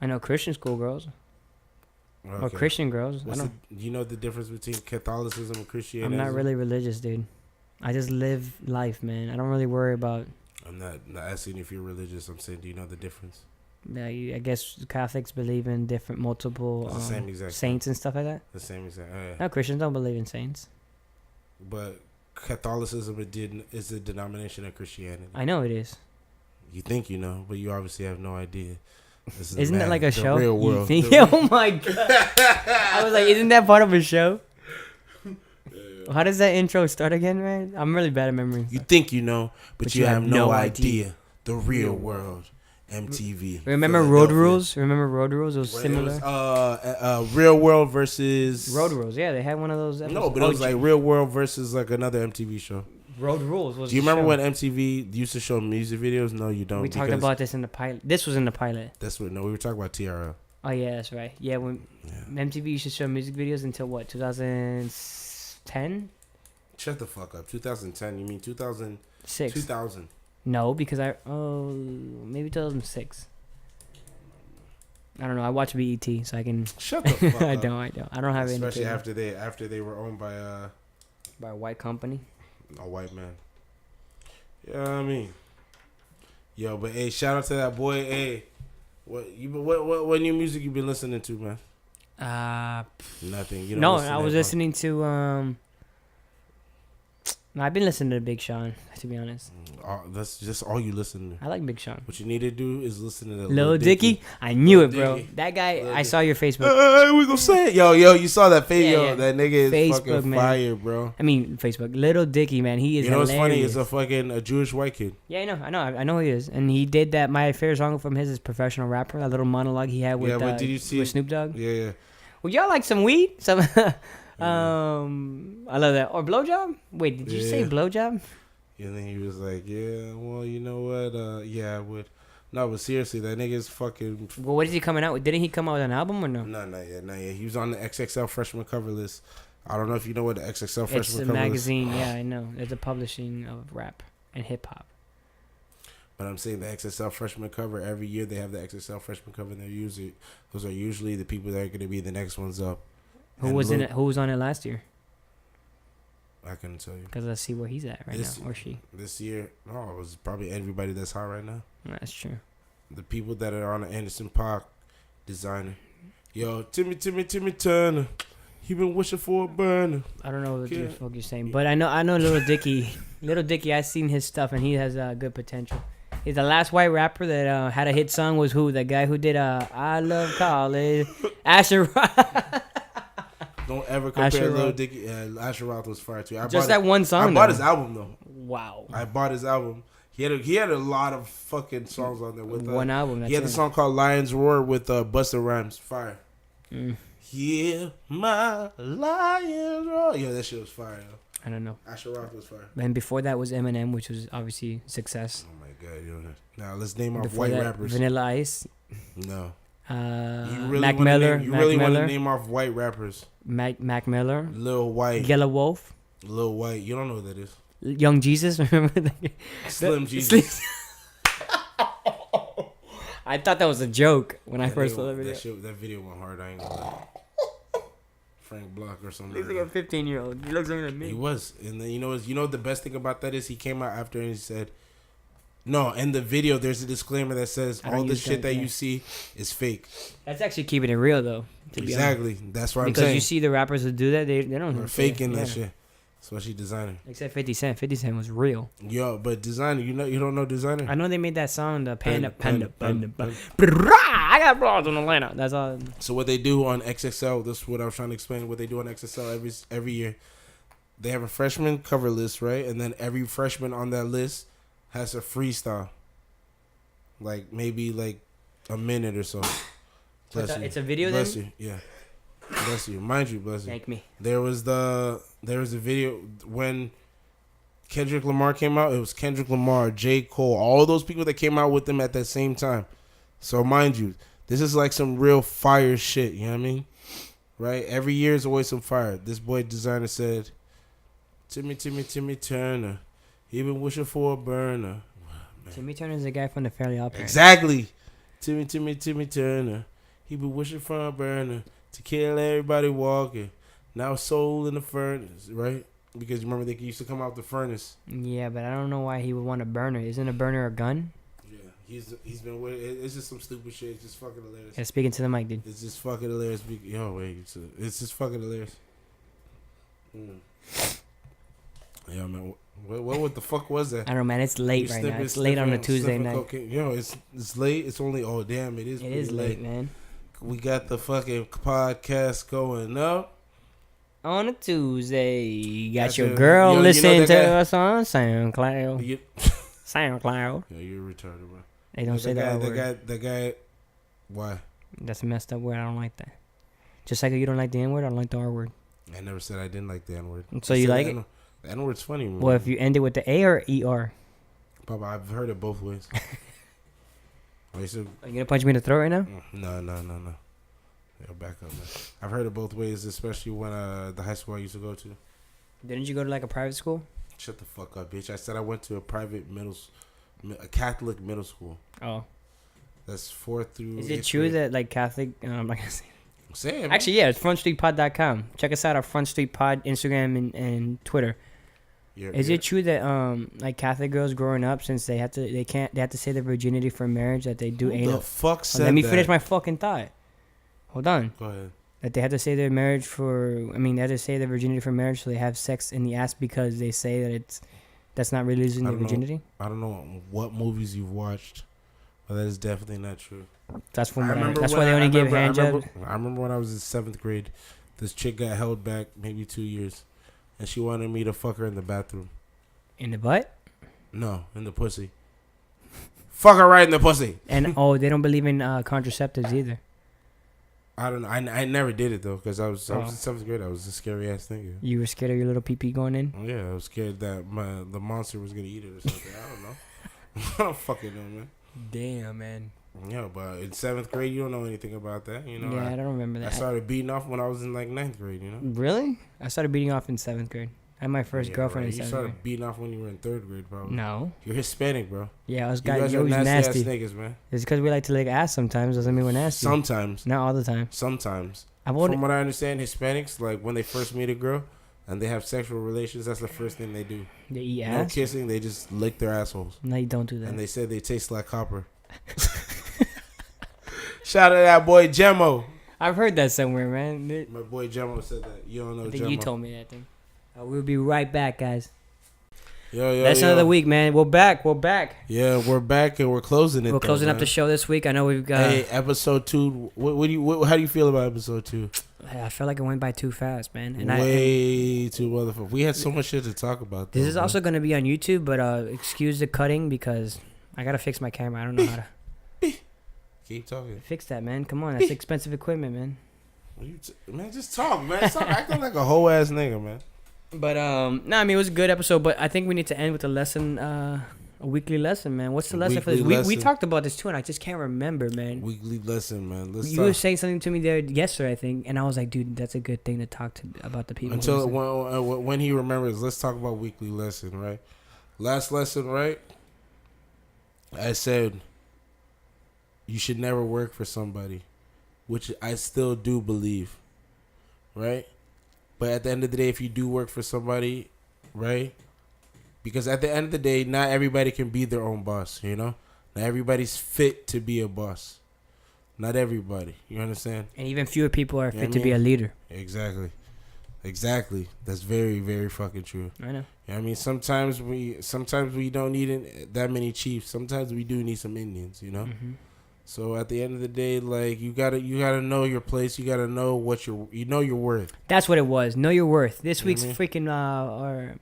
I know Christian school girls. Okay. Or Christian girls. Do you know the difference between Catholicism and Christianity? I'm not really religious, dude. I just live life, man. I don't really worry about... I'm not asking if you're religious. I'm saying, do you know the difference? Yeah, I guess Catholics believe in different multiple saints and stuff like that. The same exact. Yeah. No, Christians don't believe in saints. But Catholicism is a denomination of Christianity. I know it is. You think you know, but you obviously have no idea. Isn't that like a show? Real world. Oh my god! I was like, isn't that part of a show? How does that intro start again, man? I'm really bad at memory. You think you know, but you have no idea. The real world. MTV. Remember Road Rules? Remember Road Rules? It was similar. Real World versus Road Rules. Yeah, they had one of those episodes. No, but it was like Real World versus like another MTV show. Road Rules was. Do you remember when MTV used to show music videos? No, you don't. We talked about this in the pilot. This was in the pilot. That's what. No, we were talking about TRL. Oh yeah, that's right. Yeah, when MTV used to show music videos until what? 2010. Shut the fuck up. 2010. You mean 2006? 2000. No, because maybe 2006. I don't know. I watch BET, so I can. Shut the fuck up. I don't have any. Especially after they were owned by a white company. A white man. Yeah, I mean. Yo, but hey, shout out to that boy. Hey, what new music you been listening to, man? Nothing. You don't I was listening to I've been listening to Big Sean, to be honest. That's just all you listen to. I like Big Sean. What you need to do is listen to Lil Dicky. I knew it, bro. That guy, I saw your Facebook. We gonna say it. Yo, you saw that video. Yeah. That nigga is Facebook, fucking fire, bro. I mean, Facebook. Lil Dicky, man. He is hilarious. You know what's funny? He's a Jewish white kid. Yeah, I know he is. And he did that. My favorite song from his is Professional Rapper. That little monologue he had with, did you see with Snoop Dogg. Yeah. Well, y'all like some weed? I love that. Or blowjob? Wait, did you say blowjob? And then he was like, yeah, well, you know what? Yeah, I would. No, but seriously, that nigga's fucking... Well, what is he coming out with? Didn't he come out with an album or no? No, not yet. He was on the XXL freshman cover list. I don't know if you know what the XXL freshman cover list is. It's a magazine, yeah, I know. It's a publishing of rap and hip-hop. But I'm saying the XXL freshman cover, every year they have the XXL freshman cover, and those are usually the people that are going to be the next ones up. Who was in it? Who was on it last year? I couldn't tell you. Because let's see where he's at right now, or she. This year, it was probably everybody that's hot right now. That's true. The people that are on the Anderson .Paak designer. Yo, Timmy Turner. He been wishing for a burner. I don't know what the fuck you're saying, but I know Lil Dicky. Lil Dicky, I've seen his stuff, and he has good potential. He's the last white rapper that had a hit song was who? The guy who did I Love College. Asher Roth. Don't ever compare Lil Dicky. Asher Roth was fire too. Just that one song. I bought his album though. Wow. I bought his album. He had a lot of fucking songs on there with one album. He had the song called Lions Roar with Busta Rhymes. Fire. Yeah, my Lions Roar. Yeah, that shit was fire. Yo. I don't know. Asher Roth was fire. And before that was Eminem, which was obviously success. Oh my god, yo. Now let's name off white rappers. Vanilla Ice. No. Mac Miller. You really want to name off white rappers? Mac Miller. Lil White. Yellow Wolf. Lil White. You don't know who that is. Young Jesus. Remember that? Slim Jesus. I thought that was a joke when I first saw that video. That video went hard. I ain't gonna lie. Frank Block or something. He's like a 15-year-old. He looks younger than me. He was. And then you know the best thing about that is he came out after and he said, no, in the video, there's a disclaimer that says all the shit that you see is fake. That's actually keeping it real, though. Exactly. That's what I'm saying. Because you see the rappers who do that, they don't. They're faking that shit. Especially designer. Except 50 Cent. 50 Cent was real. Yo, but designer, you don't know designer? I know they made that song, the Panda. I got broads in Atlanta. That's all. So what they do on XXL, this is what I was trying to explain. What they do on XXL every year, they have a freshman cover list, right? And then every freshman on that list has a freestyle. Like maybe like a minute or so. Bless you. It's a video bless then? You. Yeah. Bless you. Mind you, bless you. Thank me. There was a video when Kendrick Lamar came out. It was Kendrick Lamar, J. Cole, all those people that came out with them at that same time. So mind you, this is like some real fire shit. You know what I mean? Right? Every year is always some fire. This boy designer said, Timmy Turner, he been wishing for a burner. Man. Timmy Turner's the guy from the Fairly Odd Parents. Exactly. Timmy Turner, he been wishing for a burner to kill everybody walking. Now soul in the furnace, right? Because you remember they used to come out the furnace. Yeah, but I don't know why he would want a burner. Isn't a burner a gun? Yeah, he's been with it. It's just some stupid shit. It's just fucking hilarious. Yeah, speaking to the mic, dude. It's just fucking hilarious. It's just fucking hilarious. Yeah, man. What the fuck was that? I don't know, man. It's late right now. It's late on a Tuesday night. Cocaine. Yo, it's late. It's only damn. It is late, man. We got the fucking podcast going up on a Tuesday. You got your girl listening to us on SoundCloud. SoundCloud. Yeah, you're retarded, bro. They don't say that word. The guy. Why? That's a messed up word. I don't like that. Just like you don't like the N word, I don't like the R word. I never said I didn't like the N word. So you like it? The N word's funny. Man. Well, if you end it with the A or ER. Papa, I've heard it both ways. Are you gonna punch me in the throat right now? No. Yeah, back up, man. I've heard it both ways, especially when the high school I used to go to. Didn't you go to like a private school? Shut the fuck up, bitch. I said I went to a Catholic middle school. Oh. That's 4th through. Is it true grade. that like Catholic? I'm not gonna say. Say it, actually, yeah, it's frontstreetpod.com. Check us out on Front Street Pod, Instagram and Twitter. Is it true that like Catholic girls growing up, since they have to say their virginity for marriage, that they do anal? Who the fuck said that? Let me finish my fucking thought. Hold on. Go ahead. That they have to say their marriage they have to say their virginity for marriage, so they have sex in the ass because they say that that's not really losing their virginity. I don't know what movies you've watched, but that is definitely not true. That's why they only give hand jobs. I remember when I was in 7th grade, this chick got held back maybe 2 years, and she wanted me to fuck her in the bathroom. In the butt? No, in the pussy. Fuck her right in the pussy. And they don't believe in contraceptives either. I don't know. I never did it though, because I was in 7th grade. I was a scary ass nigga. You were scared of your little pee going in? Yeah, I was scared that the monster was gonna eat it or something. I don't know. I don't fucking know, man. Damn, man. Yeah, but in 7th grade, you don't know anything about that, you know. Yeah, I don't remember that. I started beating off when I was in like 9th grade, you know. Really? I started beating off in 7th grade. I had my first girlfriend in 7th grade. You started beating off when you were in 3rd grade, probably. No. You're Hispanic, bro. Yeah, I was you guys are nasty ass niggas, man. It's because we like to lick ass sometimes. Doesn't mean we're nasty. Sometimes. Not all the time. Sometimes. From what I understand, Hispanics, like when they first meet a girl and they have sexual relations, that's the first thing they do. They eat ass? No kissing, they just lick their assholes. No, you don't do that. And they said they taste like copper. Shout out to that boy Gemmo. I've heard that somewhere, man. My boy Gemmo said that. You don't know Gemmo. I think you told me that thing. We'll be right back, guys. Yo, that's another week, man. We're back. Yeah, we're back and we're closing it. We're closing up the show this week. I know we've got. Hey, episode 2. How do you feel about episode 2? I feel like it went by too fast, man. And Way too motherfucker. We had so much shit to talk about. This is also going to be on YouTube, but excuse the cutting because I gotta fix my camera. I don't know how to. Keep talking. Fix that, man. Come on, that's expensive equipment, man. Man, just talk, man. Stop acting like a whole ass nigga, man. But I mean, it was a good episode. But I think we need to end with a lesson, a weekly lesson, man. What's the lesson for this? We talked about this too, and I just can't remember, man. Weekly lesson, man. You were saying something to me there yesterday, I think, and I was like, dude, that's a good thing to talk about the people. Until when he remembers, let's talk about weekly lesson, right? Last lesson, right? I said you should never work for somebody, which I still do believe, right? But at the end of the day, if you do work for somebody, right? Because at the end of the day, not everybody can be their own boss, you know? Not everybody's fit to be a boss. Not everybody. You understand? And even fewer people are fit to be a leader. Exactly. Exactly. That's very, very fucking true. I know. I mean, sometimes we don't need that many chiefs. Sometimes we do need some Indians, you know. Mm-hmm. So at the end of the day, like you gotta know your place. You gotta know what your worth. That's what it was. Know your worth. This week's freaking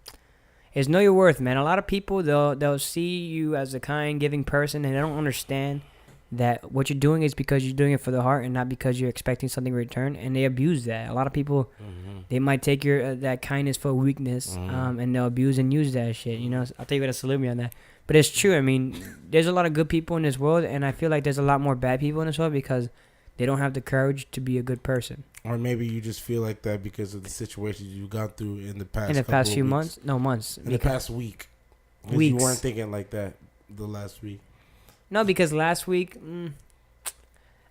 is know your worth, man. A lot of people they'll see you as a kind, giving person, and they don't understand that what you're doing is because you're doing it for the heart and not because you're expecting something in return. And they abuse that. A lot of people they might take your that kindness for weakness, and they'll abuse and use that shit. You know, I'll tell you what to salute me on that. But it's true. I mean, there's a lot of good people in this world, and I feel like there's a lot more bad people in this world because they don't have the courage to be a good person. Or maybe you just feel like that because of the situations you got through in the past. In the past few months. months. In the past week. Weeks. You weren't thinking like that the last week. No, because last week, I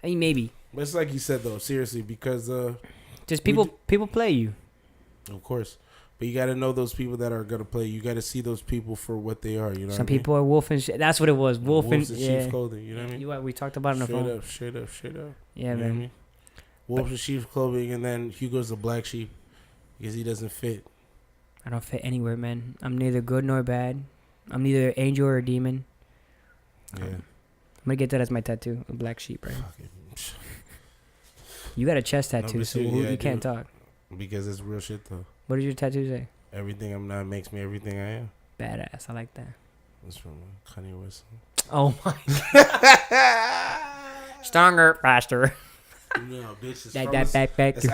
mean, maybe. But it's like you said, though, seriously, because... just people play you. Of course. But you got to know those people that are going to play. You got to see those people for what they are, you know. Some people are wolf and shit. That's what it was. Wolf and sheep's clothing, you know what I mean? We talked about it on the phone. Straight up. Yeah, man. I mean? Wolf and sheep's clothing, and then Hugo's the black sheep because he doesn't fit. I don't fit anywhere, man. I'm neither good nor bad. I'm neither angel or a demon. Yeah. I'm going to get that as my tattoo, a black sheep, right? You got a chest tattoo, so you can't talk. Because it's real shit, though. What does your tattoo say? Everything I'm not makes me everything I am. Badass. I like that. That's from Kanye West. Oh, my God. Stronger, faster. No, bitch. It's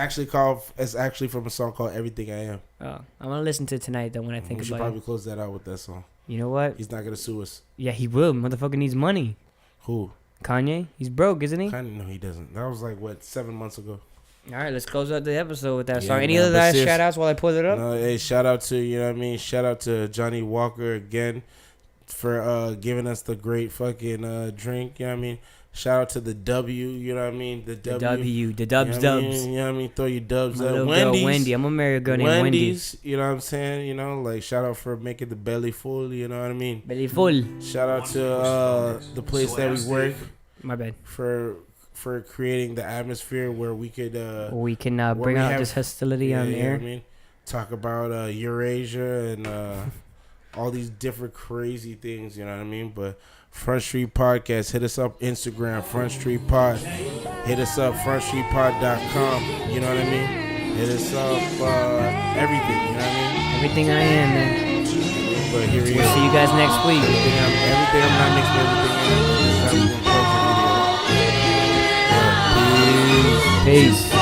actually from a song called Everything I Am. Oh, I'm going to listen to it tonight, though, when I think about it. We should probably close that out with that song. You know what? He's not going to sue us. Yeah, he will. Motherfucker needs money. Who? Kanye? He's broke, isn't he? Kanye? No, he doesn't. That was like, 7 months ago. All right, let's close out the episode with that song. Any other last shout outs while I pull it up? No, hey, shout out to, you know what I mean? Shout out to Johnny Walker again for giving us the great fucking drink, you know what I mean? Shout out to the W, you know what I mean? The dubs. You know what I mean? Throw your dubs up. Wendy's. Wendy. I'm going to marry a girl named Wendy's. You know what I'm saying? You know, like, shout out for making the belly full, you know what I mean? Belly full. Shout out to the place that we work. My bad. For creating the atmosphere where we could... we can bring out this hostility on the air. You know what I mean? Talk about Eurasia and all these different crazy things, you know what I mean? But... Front Street Podcast. Hit us up Instagram, Front Street Pod. Hit us up frontstreetpod.com. You know what I mean? Hit us up everything. You know what I mean? Everything I am, man. But here we go. See you guys next week. Everything I'm not mixing everything. This time we're gonna close the video. Peace.